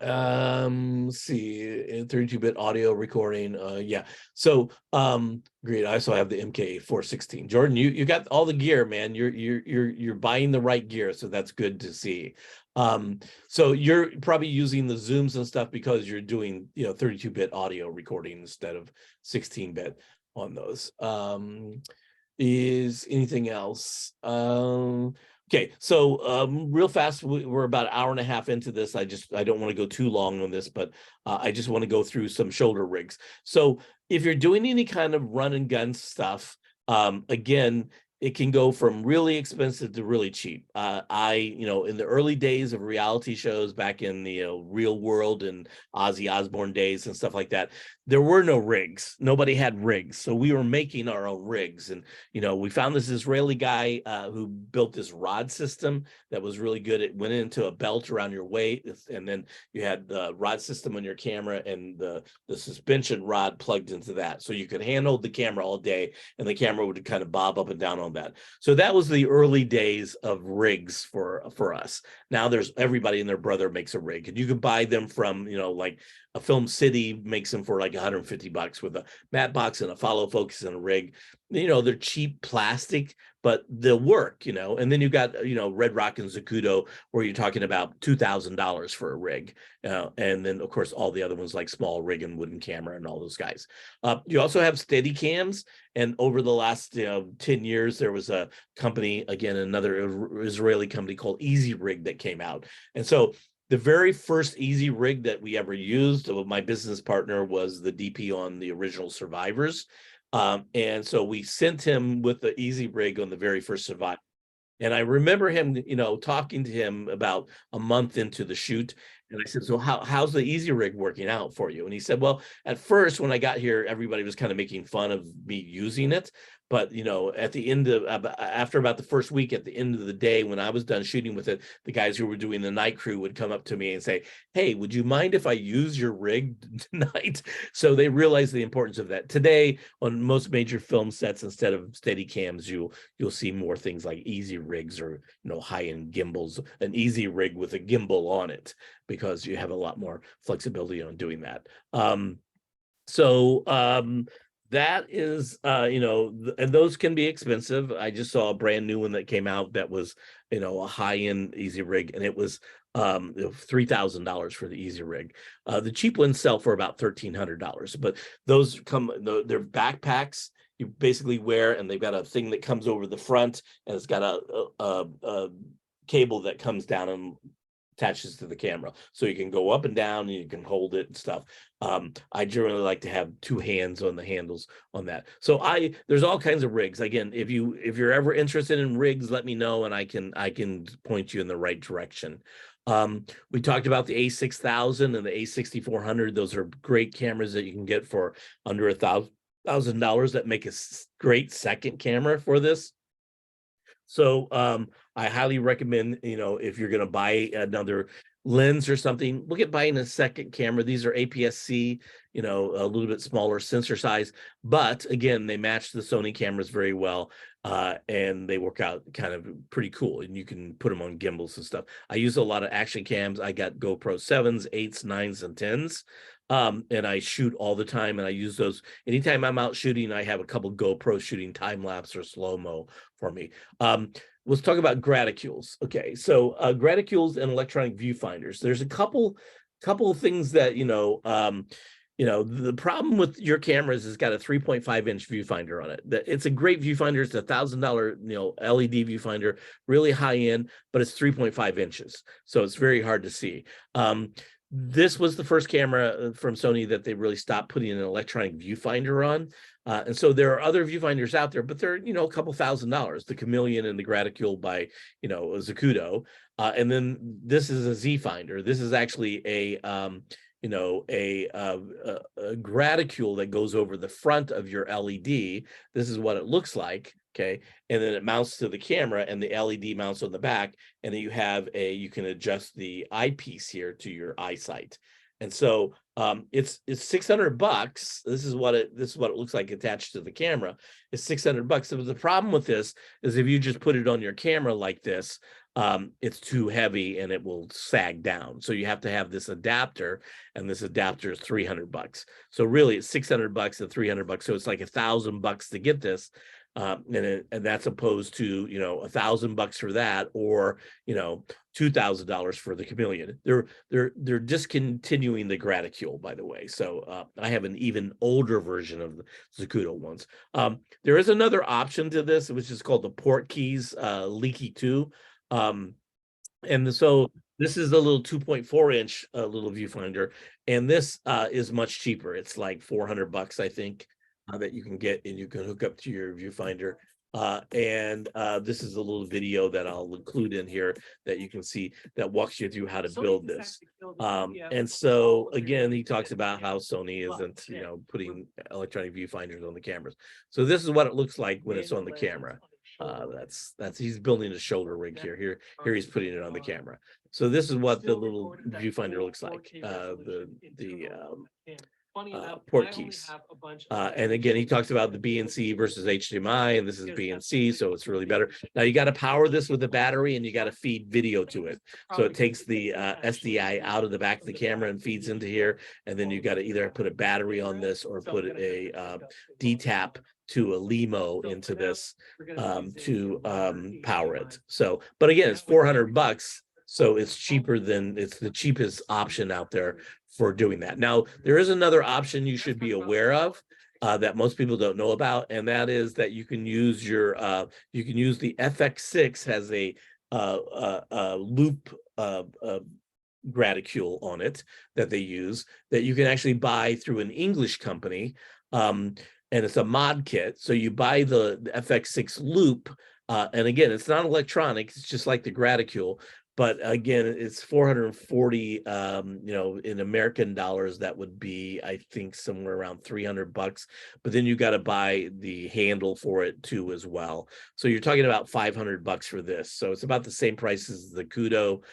Let's see, 32-bit audio recording. Yeah. So great. I also have the MK416. Jordan, you got all the gear, man. You're buying the right gear, so that's good to see. So you're probably using the Zooms and stuff because you're doing 32-bit audio recording instead of 16-bit on those. Is anything else? Okay, so real fast, we're about an hour and a half into this. I don't want to go too long on this, but I just want to go through some shoulder rigs. So if you're doing any kind of run and gun stuff, again, it can go from really expensive to really cheap. In the early days of reality shows back in the Real World and Ozzy Osbourne days and stuff like that, there were no rigs. Nobody had rigs. So we were making our own rigs. And, we found this Israeli guy who built this rod system that was really good. It went into a belt around your waist, and then you had the rod system on your camera and the suspension rod plugged into that. So you could handhold the camera all day, and the camera would kind of bob up and down on that. So that was the early days of rigs for us. Now there's everybody and their brother makes a rig, and you can buy them from, you know, like a Film City makes them for like $150 with a matte box and a follow focus and a rig. You know, they're cheap plastic, but they'll work, you know. And then you got, you know, Red Rock and Zacuto, where you're talking about $2,000 for a rig. And then of course all the other ones like Small Rig and Wooden Camera and all those guys. You also have steady cams, and over the last 10 years there was a company, again another Israeli company called Easy Rig that came out. And so the very first Easy Rig that we ever used, my business partner was the DP on the original Survivors. And so we sent him with the Easy Rig on the very first Survivor. And I remember him, you know, talking to him about a month into the shoot. And I said, so how's the Easy Rig working out for you? And he said, well, at first, when I got here, everybody was kind of making fun of me using it. But, you know, at the end of, after about the first week, at the end of the day, when I was done shooting with it, the guys who were doing the night crew would come up to me and say, hey, would you mind if I use your rig tonight? So they realized the importance of that. Today, on most major film sets, instead of steady cams, you'll see more things like Easy Rigs, or, you know, high-end gimbals, an Easy Rig with a gimbal on it, because you have a lot more flexibility on doing that. That is, you know, and those can be expensive. I just saw a brand new one that came out that was, you know, a high-end Easy Rig, and it was $3,000 for the Easy Rig. The cheap ones sell for about $1,300, but those come, they're backpacks you basically wear, and they've got a thing that comes over the front, and it's got a cable that comes down and attaches to the camera, so you can go up and down and you can hold it and stuff. I generally like to have two hands on the handles on that. So there's all kinds of rigs. Again, if you're ever interested in rigs, let me know, and I can point you in the right direction. We talked about the A6000 and the A6400. Those are great cameras that you can get for under $1,000 that make a great second camera for this. So I highly recommend, you know, if you're going to buy another lens or something, look at buying a second camera. These are APS-C, you know, a little bit smaller sensor size, but again, they match the Sony cameras very well, and they work out kind of pretty cool, and you can put them on gimbals and stuff. I use a lot of action cams. I got GoPro 7s, 8s, 9s, and 10s. And I shoot all the time, and I use those anytime I'm out shooting. I have a couple GoPro shooting time lapse or slow-mo for me. Let's talk about graticules. Okay, so graticules and electronic viewfinders. There's a couple of things that, you know, the problem with your cameras is got a 3.5-inch viewfinder on it. It's a great viewfinder. It's $1,000, you know, LED viewfinder, really high end, but it's 3.5 inches, so it's very hard to see. This was the first camera from Sony that they really stopped putting an electronic viewfinder on. And so there are other viewfinders out there, but they're, you know, a couple $1,000, the Chameleon and the Graticule by, you know, Zacuto. And then this is a Z finder. This is actually a graticule that goes over the front of your LED. This is what it looks like. Okay, and then it mounts to the camera, and the LED mounts on the back, and then you can adjust the eyepiece here to your eyesight. And so it's $600. This is what it looks like attached to the camera. It's $600. So the problem with this is if you just put it on your camera like this, it's too heavy and it will sag down. So you have to have this adapter, and this adapter is $300. So really it's $600 and $300. So it's like $1,000 to get this. And that's opposed to, you know, $1,000 for that, or, you know, $2,000 for the Chameleon. They're discontinuing the Graticule, by the way. So I have an even older version of the Zacuto ones. There is another option to this, which is called the Portkeys Leaky 2. And so this is a little 2.4-inch little viewfinder, and this is much cheaper. It's like $400, I think. That you can get, and you can hook up to your viewfinder. This is a little video that I'll include in here that you can see that walks you through how to build this. And so again, he talks about how Sony isn't, you know, putting electronic viewfinders on the cameras. So this is what it looks like when it's on the camera. He's building a shoulder rig here. Here he's putting it on the camera. port keys. And again, he talks about the BNC versus HDMI, and this is BNC, so it's really better. Now you got to power this with a battery, and you got to feed video to it. So it takes the SDI out of the back of the camera and feeds into here, and then you got to either put a battery on this or put a DTAP to a LEMO into this to power it. So, but again, it's $400. So it's cheaper than, it's the cheapest option out there for doing that. Now, there is another option you should be aware of that most people don't know about, and that is that you can use your you can use the FX6 has a loop graticule on it that they use that you can actually buy through an English company, and it's a mod kit. So you buy the FX6 loop, and again, it's not electronic, it's just like the graticule. But again, it's 440, you know, in American dollars, that would be, I think, somewhere around $300. But then you got to buy the handle for it too as well. So you're talking about $500 for this. So it's about the same price as the Kudo.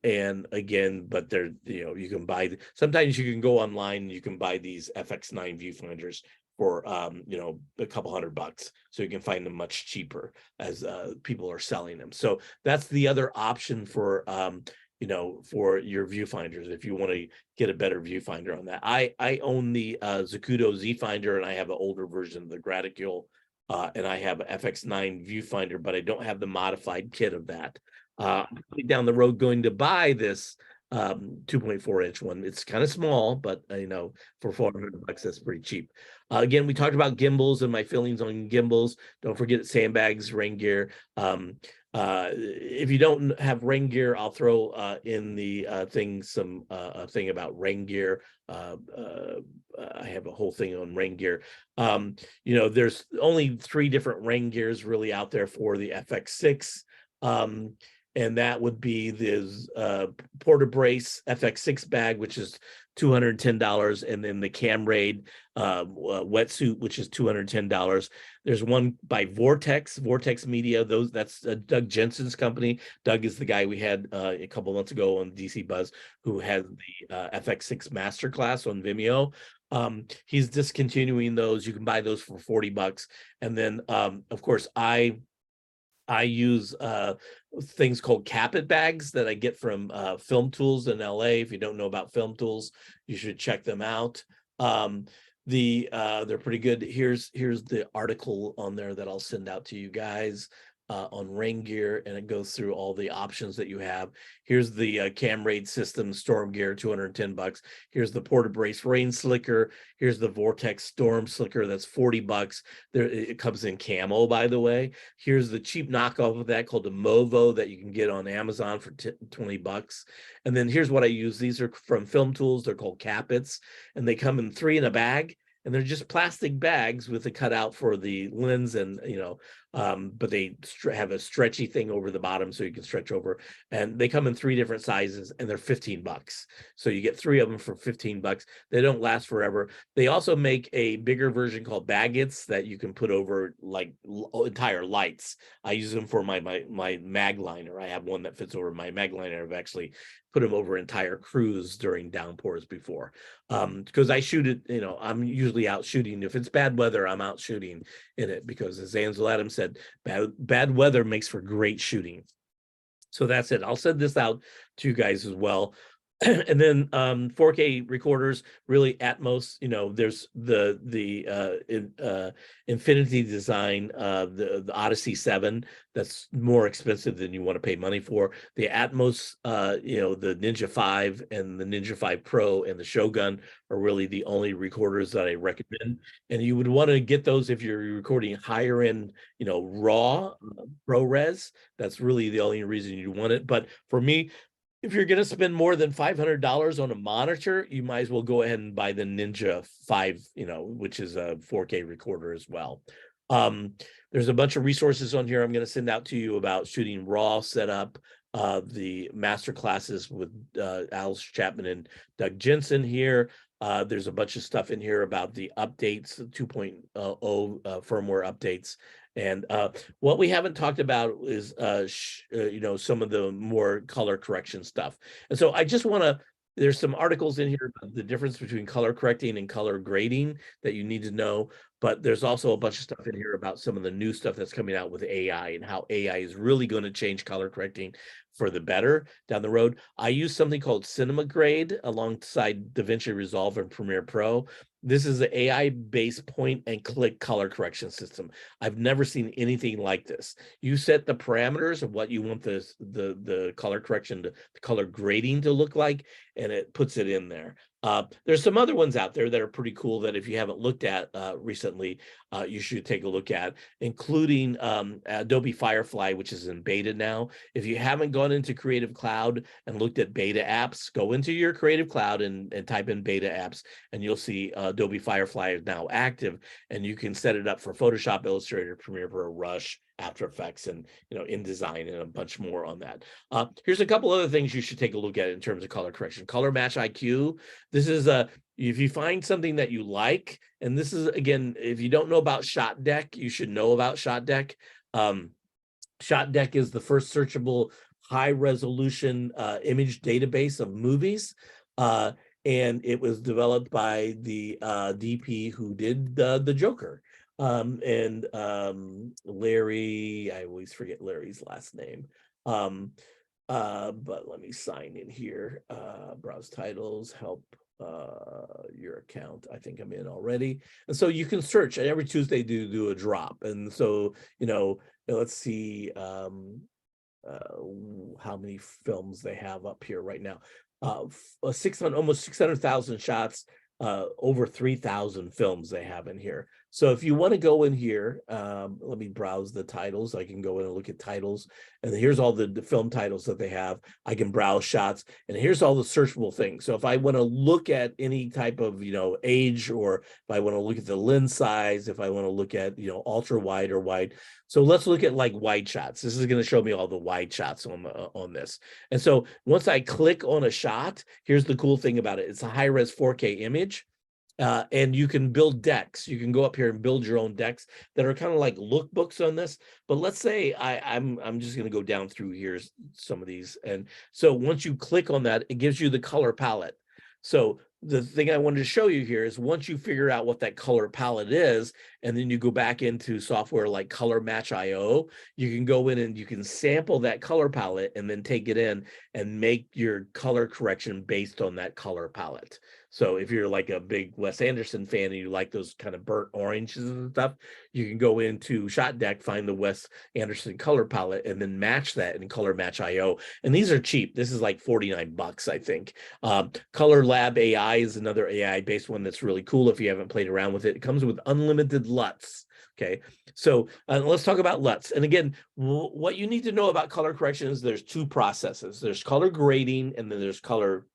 And again, but they're, you know, you can buy, sometimes you can go online and you can buy these FX9 viewfinders for you know, a couple $100, so you can find them much cheaper as people are selling them. So that's the other option for you know, for your viewfinders if you want to get a better viewfinder on that. I own the Zacuto Z Finder, and I have an older version of the Graticule, and I have an FX9 viewfinder, but I don't have the modified kit of that. Down the road going to buy this 2.4-inch one. It's kind of small, but you know, for $400 that's pretty cheap. Again, we talked about gimbals and my feelings on gimbals. Don't forget sandbags, rain gear. If you don't have rain gear, I'll throw in the thing some a thing about rain gear. I have a whole thing on rain gear. You know, there's only 3 different rain gears really out there for the FX6. And that would be this Porta Brace FX6 bag, which is $210, and then the Cam Raid wetsuit, which is $210. There's one by Vortex Media. That's Doug Jensen's company. Doug is the guy we had a couple months ago on DCBUZZ, who had the FX6 Masterclass on Vimeo. He's discontinuing those. You can buy those for $40, and then of course I use things called Capit bags that I get from Film Tools in LA. If you don't know about Film Tools, you should check them out. They're pretty good. Here's the article on there that I'll send out to you guys on rain gear, and it goes through all the options that you have. Here's the Cam Raid system storm gear, $210. Here's the Porta Brace rain slicker. Here's the Vortex storm slicker, that's $40. There, it comes in camo, by the way. Here's the cheap knockoff of that called the Movo that you can get on Amazon for $20. And then here's what I use. These are from Film Tools. They're called Capits, and they come in 3 in a bag. And they're just plastic bags with a cutout for the lens, and you know, but they have a stretchy thing over the bottom so you can stretch over. And they come in 3 different sizes, and they're $15. So you get 3 of them for $15. They don't last forever. They also make a bigger version called Baggets that you can put over like entire lights. I use them for my mag liner. I have one that fits over my mag liner. I've actually put them over entire crews during downpours before, because I shoot it, you know, I'm usually out shooting. If it's bad weather, I'm out shooting in it, because as Ansel Adams said, bad weather makes for great shooting. So that's it. I'll send this out to you guys as well. And then 4K recorders, really Atmos, you know, there's the Infinity Design, the Odyssey 7, that's more expensive than you want to pay money for. The Atmos, you know, the Ninja 5 and the Ninja 5 Pro and the Shogun are really the only recorders that I recommend. And you would want to get those if you're recording higher end, you know, raw ProRes. That's really the only reason you want it. But for me, if you're going to spend more than $500 on a monitor, you might as well go ahead and buy the Ninja 5, you know, which is a 4K recorder as well. There's a bunch of resources on here I'm going to send out to you about shooting raw setup, the master classes with Alice Chapman and Doug Jensen here. There's a bunch of stuff in here about the updates, 2.0 firmware updates. And what we haven't talked about is, you know, some of the more color correction stuff. And so I just want to there's some articles in here about the difference between color correcting and color grading that you need to know. But there's also a bunch of stuff in here about some of the new stuff that's coming out with AI and how AI is really going to change color correcting for the better down the road. I use something called Cinema Grade alongside DaVinci Resolve and Premiere Pro. This is an AI-based point and click color correction system. I've never seen anything like this. You set the parameters of what you want the color correction, the color grading to look like, and it puts it in there. There's some other ones out there that are pretty cool that if you haven't looked at recently, you should take a look at, including Adobe Firefly, which is in beta now. If you haven't gone into Creative Cloud and looked at beta apps, go into your Creative Cloud and type in beta apps, and you'll see Adobe Firefly is now active, and you can set it up for Photoshop, Illustrator, Premiere Pro, Rush, After Effects, and InDesign, and a bunch more on that. Here's a couple other things you should take a look at in terms of color correction. Color Match IQ. This is if you find something that you like, and this is, again, if you don't know about Shot Deck, you should know about Shot Deck. Shot Deck is the first searchable high resolution image database of movies. And it was developed by the DP who did the Joker. Larry, I always forget Larry's last name. But let me sign in here. Browse titles, help your account. I think I'm in already. And so you can search, and every Tuesday do a drop. And so, let's see how many films they have up here right now. Almost 600,000 shots, over 3,000 films they have in here. So if you want to go in here, let me browse the titles. I can go in and look at titles, and here's all the film titles that they have. I can browse shots, and here's all the searchable things. So if I want to look at any type of age, or if I want to look at the lens size, if I want to look at ultra wide or wide. So let's look at like wide shots. This is going to show me all the wide shots on this. And so once I click on a shot, here's the cool thing about it. It's a high-res 4K image. And you can build decks. You can go up here and build your own decks that are kind of like lookbooks on this. But let's say I'm just going to go down through here some of these. And so once you click on that, it gives you the color palette. So the thing I wanted to show you here is once you figure out what that color palette is, and then you go back into software like Color Match IO, you can go in and you can sample that color palette and then take it in and make your color correction based on that color palette. So if you're like a big Wes Anderson fan and you like those kind of burnt oranges and stuff, you can go into Shot Deck, find the Wes Anderson color palette, and then match that in Color Match IO. And these are cheap. This is like $49, I think. Color Lab AI is another AI-based one that's really cool if you haven't played around with it. It comes with unlimited LUTs. Okay, so let's talk about LUTs. And again, what you need to know about color correction is there's two processes. There's color grading, and then there's color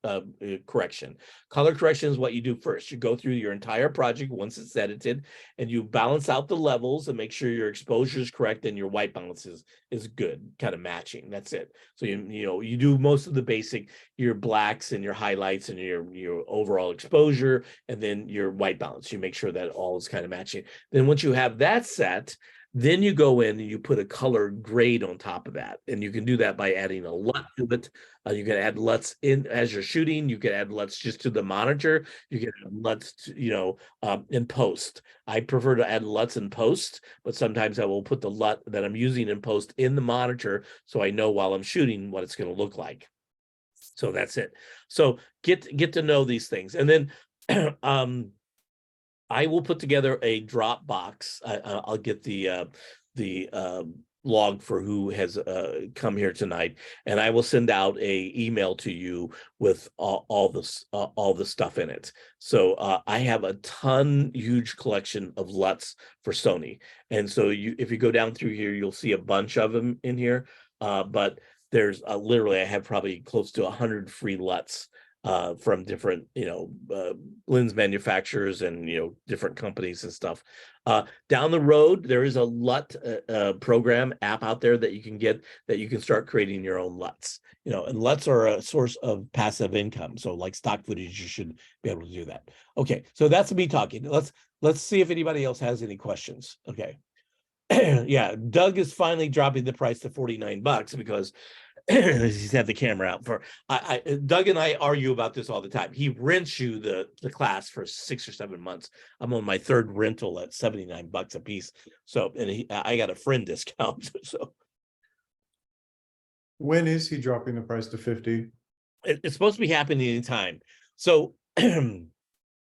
correction. Color correction is what you do first. You go through your entire project once it's edited, and you balance out the levels and make sure your exposure is correct and your white balance is good, kind of matching. That's it. So you do most of the basic, your blacks and your highlights and your overall exposure, and then your white balance. You make sure that all is kind of matching. Then once you have that set, then you go in and you put a color grade on top of that. And you can do that by adding a LUT to it. You can add LUTs in as you're shooting. You can add LUTs just to the monitor. You can add LUTs to, in post. I prefer to add LUTs in post, but sometimes I will put the LUT that I'm using in post in the monitor so I know while I'm shooting what it's going to look like. So that's it. So get to know these things. And then I will put together a Dropbox. I'll get the log for who has come here tonight, and I will send out a email to you with all the stuff in it. So I have a huge collection of LUTs for Sony, and so if you go down through here, you'll see a bunch of them in here. But there's literally, I have probably close to 100 free LUTs from different lens manufacturers and different companies and stuff. Down the road, there is a LUT program app out there that you can get, that you can start creating your own LUTs. And LUTs are a source of passive income. So like stock footage, you should be able to do that. Okay, so that's me talking. Let's see if anybody else has any questions. Okay. Yeah, Doug is finally dropping the price to $49 because he's had the camera out for Doug and I argue about this all the time. He rents you the class for 6 or 7 months. I'm on my third rental at $79 a piece. So, and I got a friend discount. So When is he dropping the price to 50? it's supposed to be happening anytime. So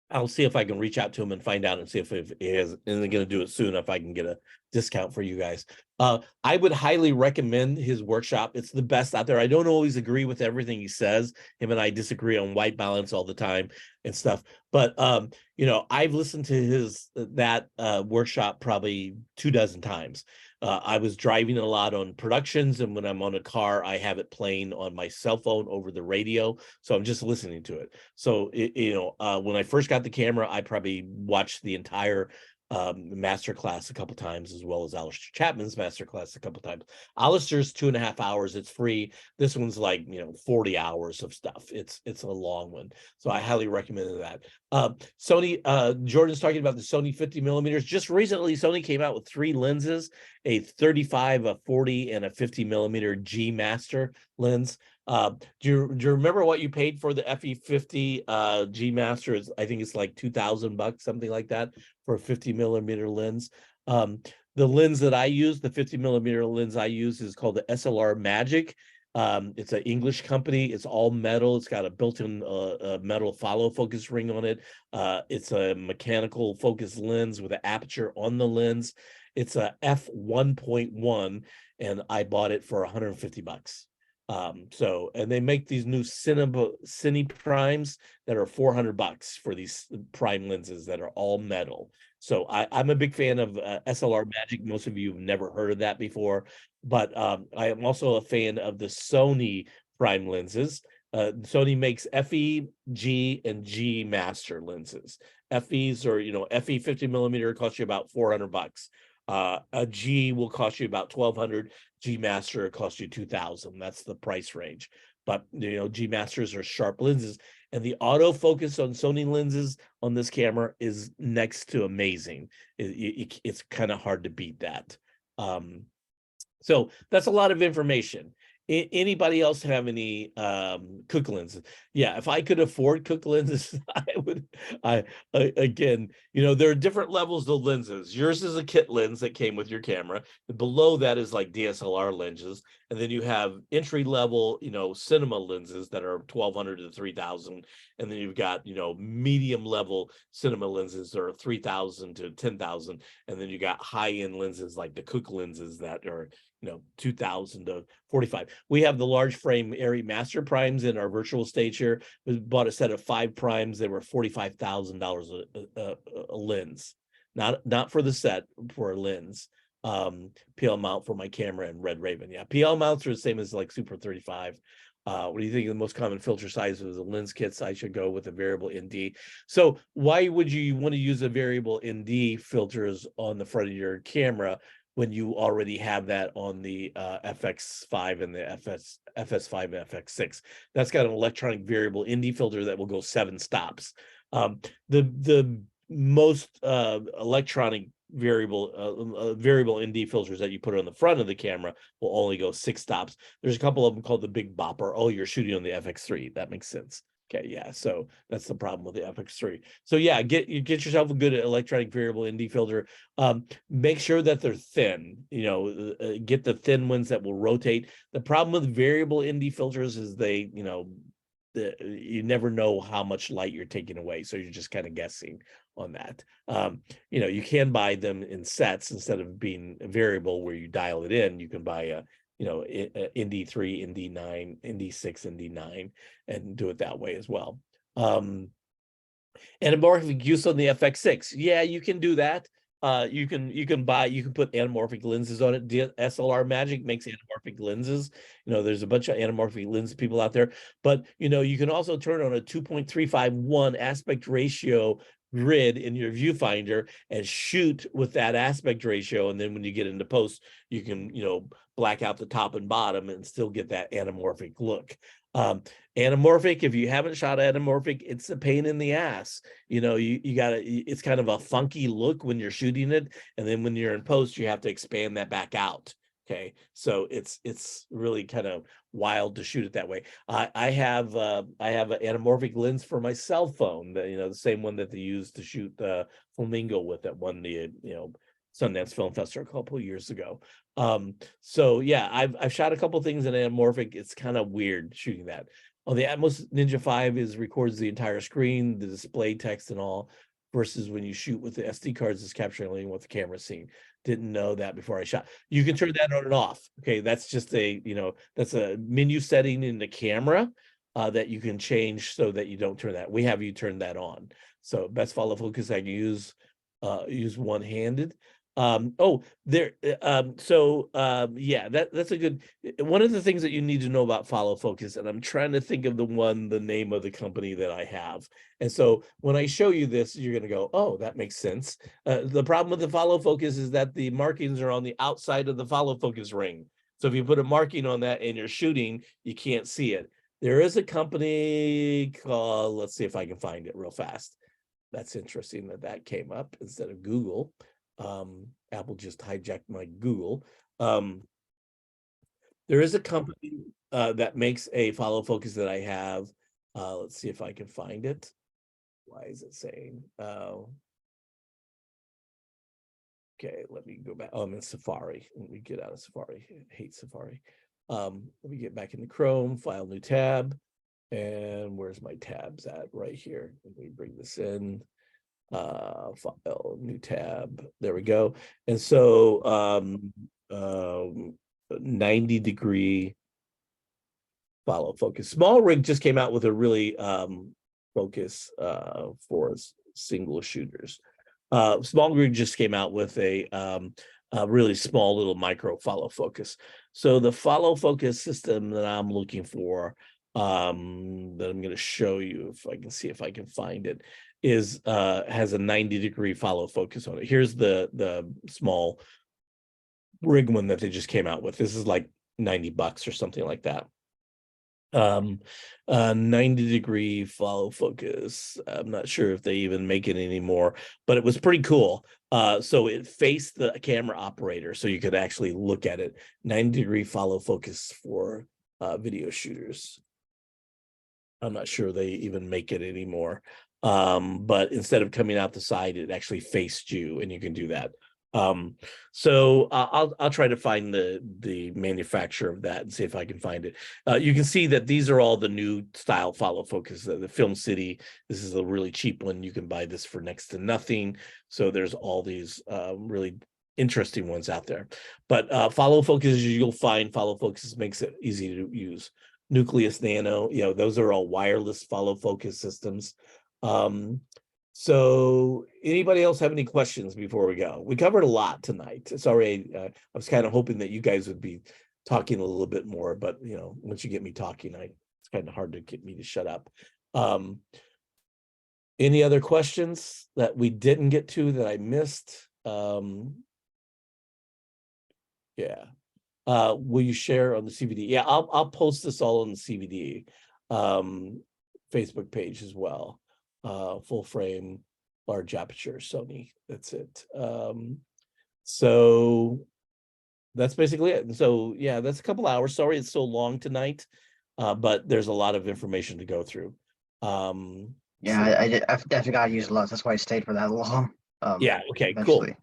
I'll see if I can reach out to him and find out and see if he is, and they're going to do it soon if I can get a discount for you guys. I would highly recommend his workshop. It's the best out there. I don't always agree with everything he says. Him and I disagree on white balance all the time and stuff. But you know, I've listened to that workshop probably 24 times. I was driving a lot on productions, and when I'm on a car, I have it playing on my cell phone over the radio. So I'm just listening to it. So, you know, when I first got the camera, I probably watched the entire masterclass a couple times, as well as Alistair Chapman's masterclass a couple times. Alistair's 2.5 hours. It's free. This one's like, you know, 40 hours of stuff. It's a long one. So I highly recommend that. Sony, Jordan's talking about the Sony 50 millimeters. Just recently, Sony came out with 3 lenses, a 35, a 40, and a 50 millimeter G Master lens. Do you remember what you paid for the FE50 G Master? I think it's like $2,000, something like that, for a 50 millimeter lens. The lens that I use, the 50 millimeter lens I use, is called the SLR Magic. It's an English company. It's all metal. It's got a built-in metal follow focus ring on it. It's a mechanical focus lens with an aperture on the lens. It's a f1.1, and I bought it for $150. So, and they make these new Cine Primes that are $400 for these prime lenses that are all metal. So I'm a big fan of SLR Magic. Most of you have never heard of that before, but I am also a fan of the Sony prime lenses. Sony makes FE, G, and G Master lenses. FEs are, you know, FE 50 millimeter costs you about $400. A G will cost you about $1,200. G Master costs you $2,000. That's the price range. But you know, G Masters are sharp lenses, and the autofocus on Sony lenses on this camera is next to amazing. It's kind of hard to beat that. So that's a lot of information. Anybody else have any Cook lenses? Yeah, if I could afford Cook lenses, I would. Again, you know, there are different levels of lenses. Yours is a kit lens that came with your camera. Below that is like DSLR lenses, and then you have entry level, you know, cinema lenses that are $1,200 to $3,000, and then you've got, you know, medium level cinema lenses that are $3,000 to $10,000, and then you got high end lenses like the Cook lenses that are, you know, $2,000 to $45,000. We have the large frame Arri Master Primes in our virtual stage here. We bought a set of 5 primes. They were $45,000 a lens, not for the set, for a lens. PL mount for my camera and Red Raven. Yeah, PL mounts are the same as like Super 35. What do you think of the most common filter size of the lens kits? I should go with a variable ND. So why would you want to use a variable ND filters on the front of your camera when you already have that on the FX5 and the FS5 and FX6? That's got an electronic variable ND filter that will go 7 stops. The most electronic variable ND filters that you put on the front of the camera will only go 6 stops. There's a couple of them called the Big Bopper. Oh, you're shooting on the FX3. That makes sense. Okay, yeah, so that's the problem with the FX3. So yeah, get yourself a good electronic variable ND filter. Make sure that they're thin. You know, get the thin ones that will rotate. The problem with variable ND filters is they, you know, you never know how much light you're taking away, so you're just kind of guessing on that. You know, you can buy them in sets instead of being a variable where you dial it in. You can buy a, you know, ND3, ND9, ND6, ND9, and do it that way as well. Anamorphic use on the FX6. Yeah, you can do that. You can put anamorphic lenses on it. SLR Magic makes anamorphic lenses. You know, there's a bunch of anamorphic lens people out there, but you know, you can also turn on a 2.351 aspect ratio grid in your viewfinder and shoot with that aspect ratio, and then when you get into post, you can, you know, black out the top and bottom and still get that anamorphic look. Anamorphic, if you haven't shot anamorphic, it's a pain in the ass. You know, you gotta, it's kind of a funky look when you're shooting it, and then when you're in post, you have to expand that back out. Okay, so it's really kind of wild to shoot it that way. I have an anamorphic lens for my cell phone, that the same one that they used to shoot the Flamingo with that won the Sundance Film Festival a couple of years ago. So yeah, I've shot a couple things in anamorphic. It's kind of weird shooting that. Oh, the Atmos Ninja 5 records the entire screen, the display text and all, versus when you shoot with the SD cards, it's capturing only what the camera's seeing. Didn't know that before I shot. You can turn that on and off. Okay, that's just that's a menu setting in the camera that you can change so that you don't turn that. We have you turn that on. So best follow focus I can use one-handed. Yeah, that's a good one of the things that you need to know about follow focus, and I'm trying to think of the name of the company that I have. And so when I show you this, you're going to go, oh, that makes sense. The problem with the follow focus is that the markings are on the outside of the follow focus ring. So if you put a marking on that and you're shooting, you can't see it. There is a company called, let's see if I can find it real fast. That's interesting that came up instead of Google. Apple just hijacked my Google. There is a company that makes a follow focus that I have. Let's see if I can find it. Why is it saying? Okay, let me go back. Oh, I'm in Safari. Let me get out of Safari. I hate Safari. Let me get back into Chrome, file, new tab. And where's my tabs at? Right here. Let me bring this in. File, new tab. There we go. And so 90-degree follow focus. Small Rig just came out with a really focus for single shooters. Small Rig just came out with a really small little micro follow focus. So the follow focus system that I'm looking for, that I'm going to show you, if I can see if I can find it, has a 90-degree follow focus on it. Here's the small Rig one that they just came out with. This is like $90 or something like that. 90-degree follow focus. I'm not sure if they even make it anymore, but it was pretty cool. So it faced the camera operator, so you could actually look at it. 90-degree follow focus for video shooters. I'm not sure they even make it anymore. But instead of coming out the side, it actually faced you, and you can do that. So I'll try to find the manufacturer of that and see if I can find it. You can see that these are all the new style follow focus. The Film City, this is a really cheap one. You can buy this for next to nothing. So there's all these really interesting ones out there. But follow focus, you'll find follow focus makes it easy to use. Nucleus Nano, those are all wireless follow focus systems. So anybody else have any questions before we go? We covered a lot tonight. Sorry, I was kind of hoping that you guys would be talking a little bit more, but once you get me talking, it's kind of hard to get me to shut up. Any other questions that we didn't get to that I missed? Yeah. Will you share on the CVD? Yeah, I'll post this all on the CVD Facebook page as well. Full frame, large aperture, Sony. That's it. So that's basically it. And so yeah, that's a couple hours. Sorry it's so long tonight, but there's a lot of information to go through. Yeah, I've definitely got to use lots. That's why I stayed for that long. Yeah, okay, eventually. cool.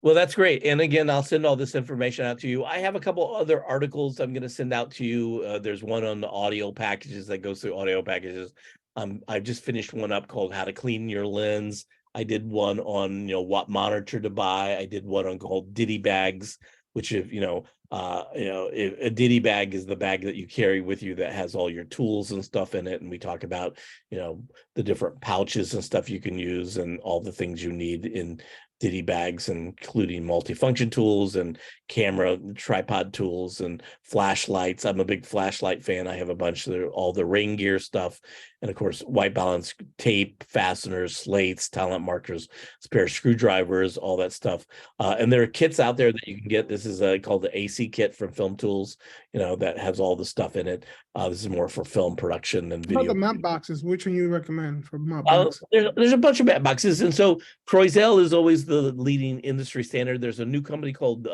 Well, that's great. And again, I'll send all this information out to you. I have a couple other articles I'm going to send out to you. There's one on the audio packages that goes through audio packages. I've just finished one up called How to Clean Your Lens. I did one on, what monitor to buy. I did one on called Ditty bags, which if if a Ditty bag is the bag that you carry with you that has all your tools and stuff in it. And we talk about, the different pouches and stuff you can use and all the things you need in Ditty bags, including multifunction tools and camera tripod tools and flashlights. I'm a big flashlight fan. I have a bunch of all the rain gear stuff. And of course, white balance tape, fasteners, slates, talent markers, spare screwdrivers, all that stuff. And there are kits out there that you can get. This is called the AC kit from Film Tools, that has all the stuff in it. This is more for film production than video. About the map boxes, which one you recommend for map boxes? There's a bunch of map boxes. And so Croisel is always the leading industry standard. There's a new company called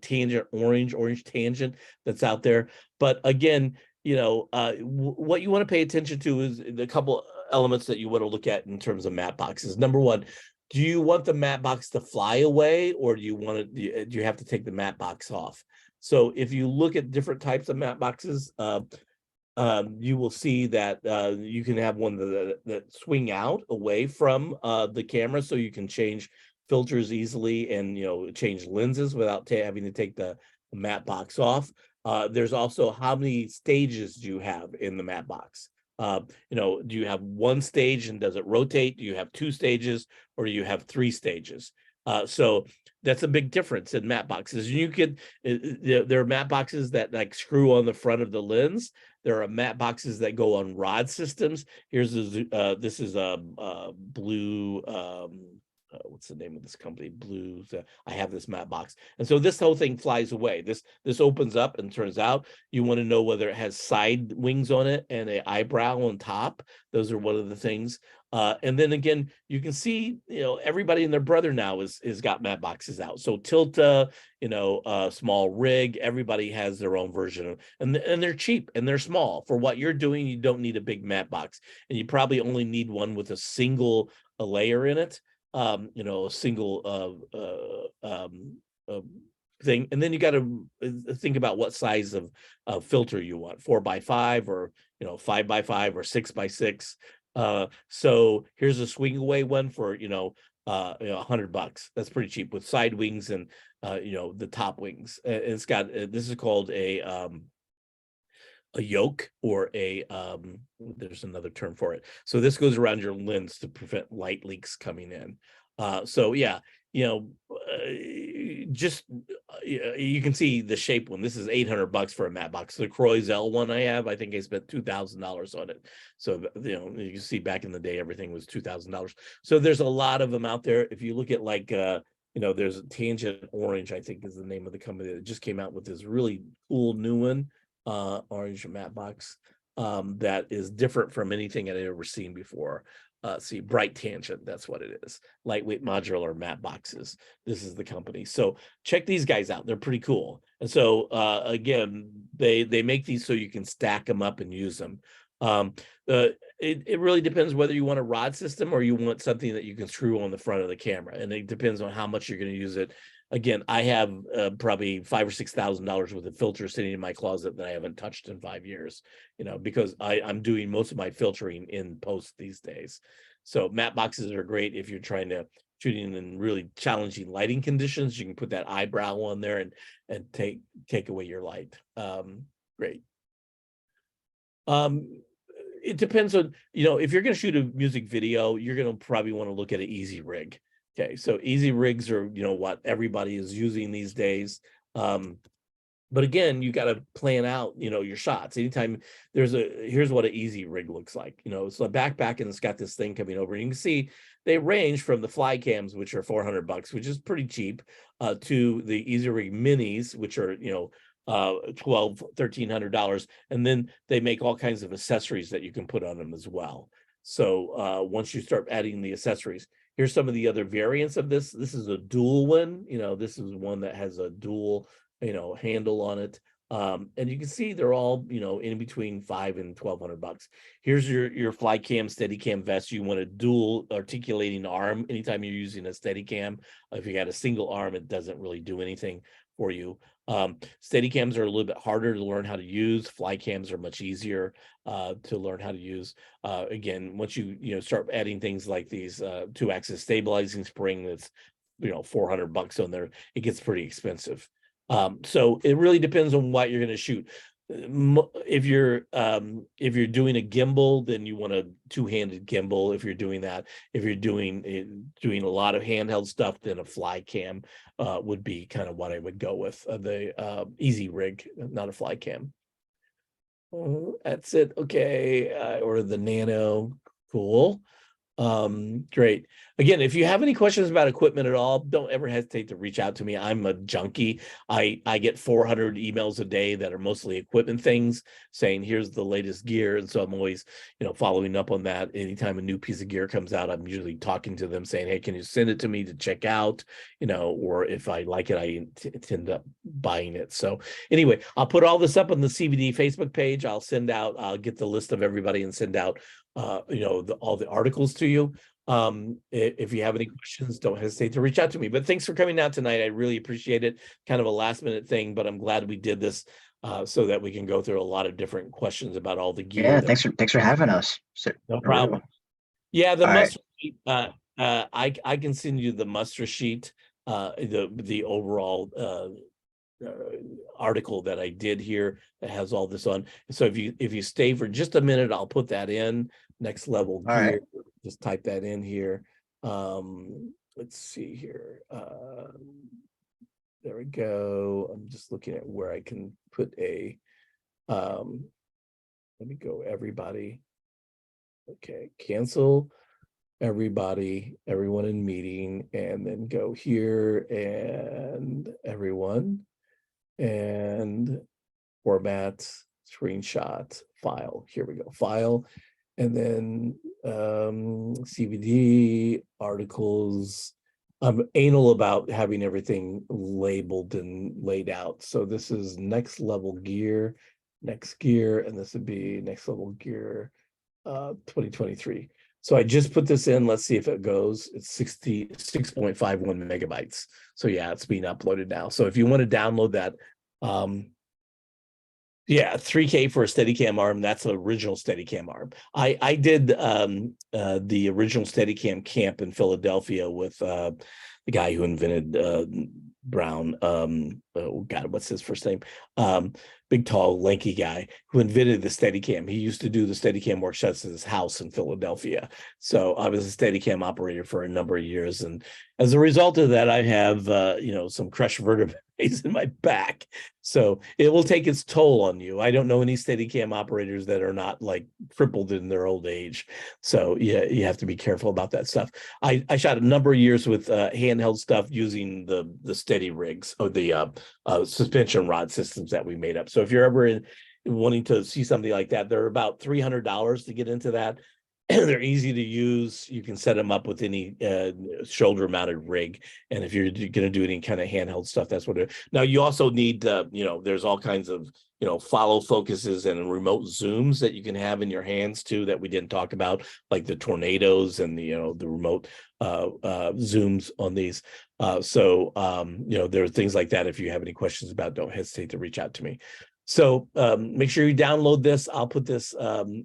Tangent Orange Tangent that's out there. But again, what you want to pay attention to is the couple elements that you want to look at in terms of matte boxes. Number one, do you want the matte box to fly away, or do you have to take the matte box off? So if you look at different types of matte boxes, you will see that you can have one that swing out away from the camera, so you can change filters easily and change lenses without having to take the matte box off. There's also how many stages do you have in the matte box? Do you have one stage and does it rotate? Do you have two stages, or do you have three stages? So that's a big difference in matte boxes. You could there are matte boxes that like screw on the front of the lens. There are matte boxes that go on rod systems. Here's this is a blue. What's the name of this company? Blue. I have this matte box, and so this whole thing flies away. This opens up and turns out. You want to know whether it has side wings on it and an eyebrow on top. Those are one of the things. And then again, you can see, everybody and their brother now is got matte boxes out. So Tilta, small rig, everybody has their own version of, and they're cheap and they're small for what you're doing. You don't need a big matte box, and you probably only need one with a single layer in it. A single thing, and then you got to think about what size of filter you want, 4x5 or 5x5 or 6x6. So here's a swing away one for $100. That's pretty cheap with side wings and the top wings. It's got this is called a yoke, or there's another term for it. So this goes around your lens to prevent light leaks coming in. So yeah, just you can see the shape one. This is $800 for a matte box. The Croisel one I think I spent $2,000 on it. So you can see back in the day everything was $2,000. So there's a lot of them out there. If you look at like there's a Tangent Orange, I think is the name of the company that just came out with this really cool new one. Orange matte box that is different from anything I'd ever seen before. See, Bright Tangent, that's what it is. Lightweight modular matte boxes. This is the company. So check these guys out. They're pretty cool. And so again, they make these so you can stack them up and use them. It really depends whether you want a rod system or you want something that you can screw on the front of the camera, and it depends on how much you're going to use it. Again, I have probably $5,000 or $6,000 worth of filters sitting in my closet that I haven't touched in 5 years, because I'm doing most of my filtering in post these days. So matte boxes are great if you're trying to shooting in really challenging lighting conditions. You can put that eyebrow on there and take away your light. Great. It depends on, if you're going to shoot a music video, you're going to probably want to look at an easy rig. Okay, so easy rigs are, what everybody is using these days. But again, you got to plan out, your shots. Anytime here's what an easy rig looks like. It's a backpack and it's got this thing coming over. And you can see they range from the fly cams, which are $400, which is pretty cheap, to the easy rig minis, which are, $1,200, $1,300. And then they make all kinds of accessories that you can put on them as well. So once you start adding the accessories, here's some of the other variants of this. This is a dual one. This is one that has a dual, handle on it. And you can see they're all, in between $500 and $1,200. Here's your fly cam, steady cam vest. You want a dual articulating arm anytime you're using a steady cam. If you got a single arm, it doesn't really do anything for you. Steady cams are a little bit harder to learn how to use. Fly cams are much easier to learn how to use. Again, once you start adding things like these 2-axis stabilizing spring that's $400 on there, it gets pretty expensive. So it really depends on what you're going to shoot. If you're doing a gimbal, then you want a two-handed gimbal. If you're doing that, if you're doing a lot of handheld stuff, then a fly cam would be kind of what I would go with. The easy rig, not a fly cam. That's it. Okay, or the Nano, cool. Great. Again, if you have any questions about equipment at all, don't ever hesitate to reach out to me. I'm a junkie. I get 400 emails a day that are mostly equipment things saying, here's the latest gear. And so I'm always, following up on that. Anytime a new piece of gear comes out, I'm usually talking to them saying, hey, can you send it to me to check out? Or if I like it, I end up buying it. So anyway, I'll put all this up on the CVD Facebook page. I'll get the list of everybody and send out all the articles to you. If you have any questions, don't hesitate to reach out to me. But thanks for coming out tonight. I really appreciate it. Kind of a last minute thing, but I'm glad we did this so that we can go through a lot of different questions about all the gear. Yeah, thanks for having us. No problem. Yeah, the All muster sheet, I can send you the muster sheet, the overall article that I did here that has all this on. So if you stay for just a minute, I'll put that in. Next level gear. All right. Just type that in here. Let's see here. There we go. I'm just looking at where I can put a let me go everybody. Okay, cancel everybody, everyone in meeting, and then go here and everyone and format, screenshot, file. Here we go, file. And then CVD articles. I'm anal about having everything labeled and laid out. So this is next level gear, next gear, and this would be next level gear 2023. So I just put this in. Let's see if it goes. It's 66.51 megabytes. So yeah, it's being uploaded now. So if you want to download that, yeah, 3K for a Steadicam arm. That's an original Steadicam arm. I did the original Steadicam camp in Philadelphia with the guy who invented Brown. Oh God, what's his first name? Big, tall, lanky guy who invented the Steadicam. He used to do the Steadicam workshops at his house in Philadelphia. So I was a Steadicam operator for a number of years, and as a result of that, I have some crushed vertebrae in my back. So it will take its toll on you. I don't know any Steadicam operators that are not like crippled in their old age. So yeah, you have to be careful about that stuff. I shot a number of years with handheld stuff using the steady rigs or the suspension rod systems that we made up. So if you're ever wanting to see something like that, they're about $300 to get into that. They're easy to use. You can set them up with any shoulder mounted rig. And if you're going to do any kind of handheld stuff, that's what it is. Now you also need, there's all kinds of, follow focuses and remote zooms that you can have in your hands too, that we didn't talk about, like the tornadoes and the remote zooms on these. So there are things like that. If you have any questions about, don't hesitate to reach out to me. So make sure you download this. I'll put this article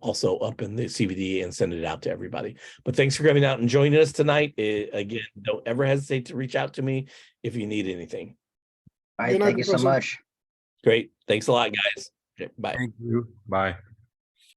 also up in the CVD and send it out to everybody. But thanks for coming out and joining us tonight. Again, don't ever hesitate to reach out to me if you need anything. All right, thank you so much. Great. Thanks a lot, guys. Okay, bye. Thank you. Bye.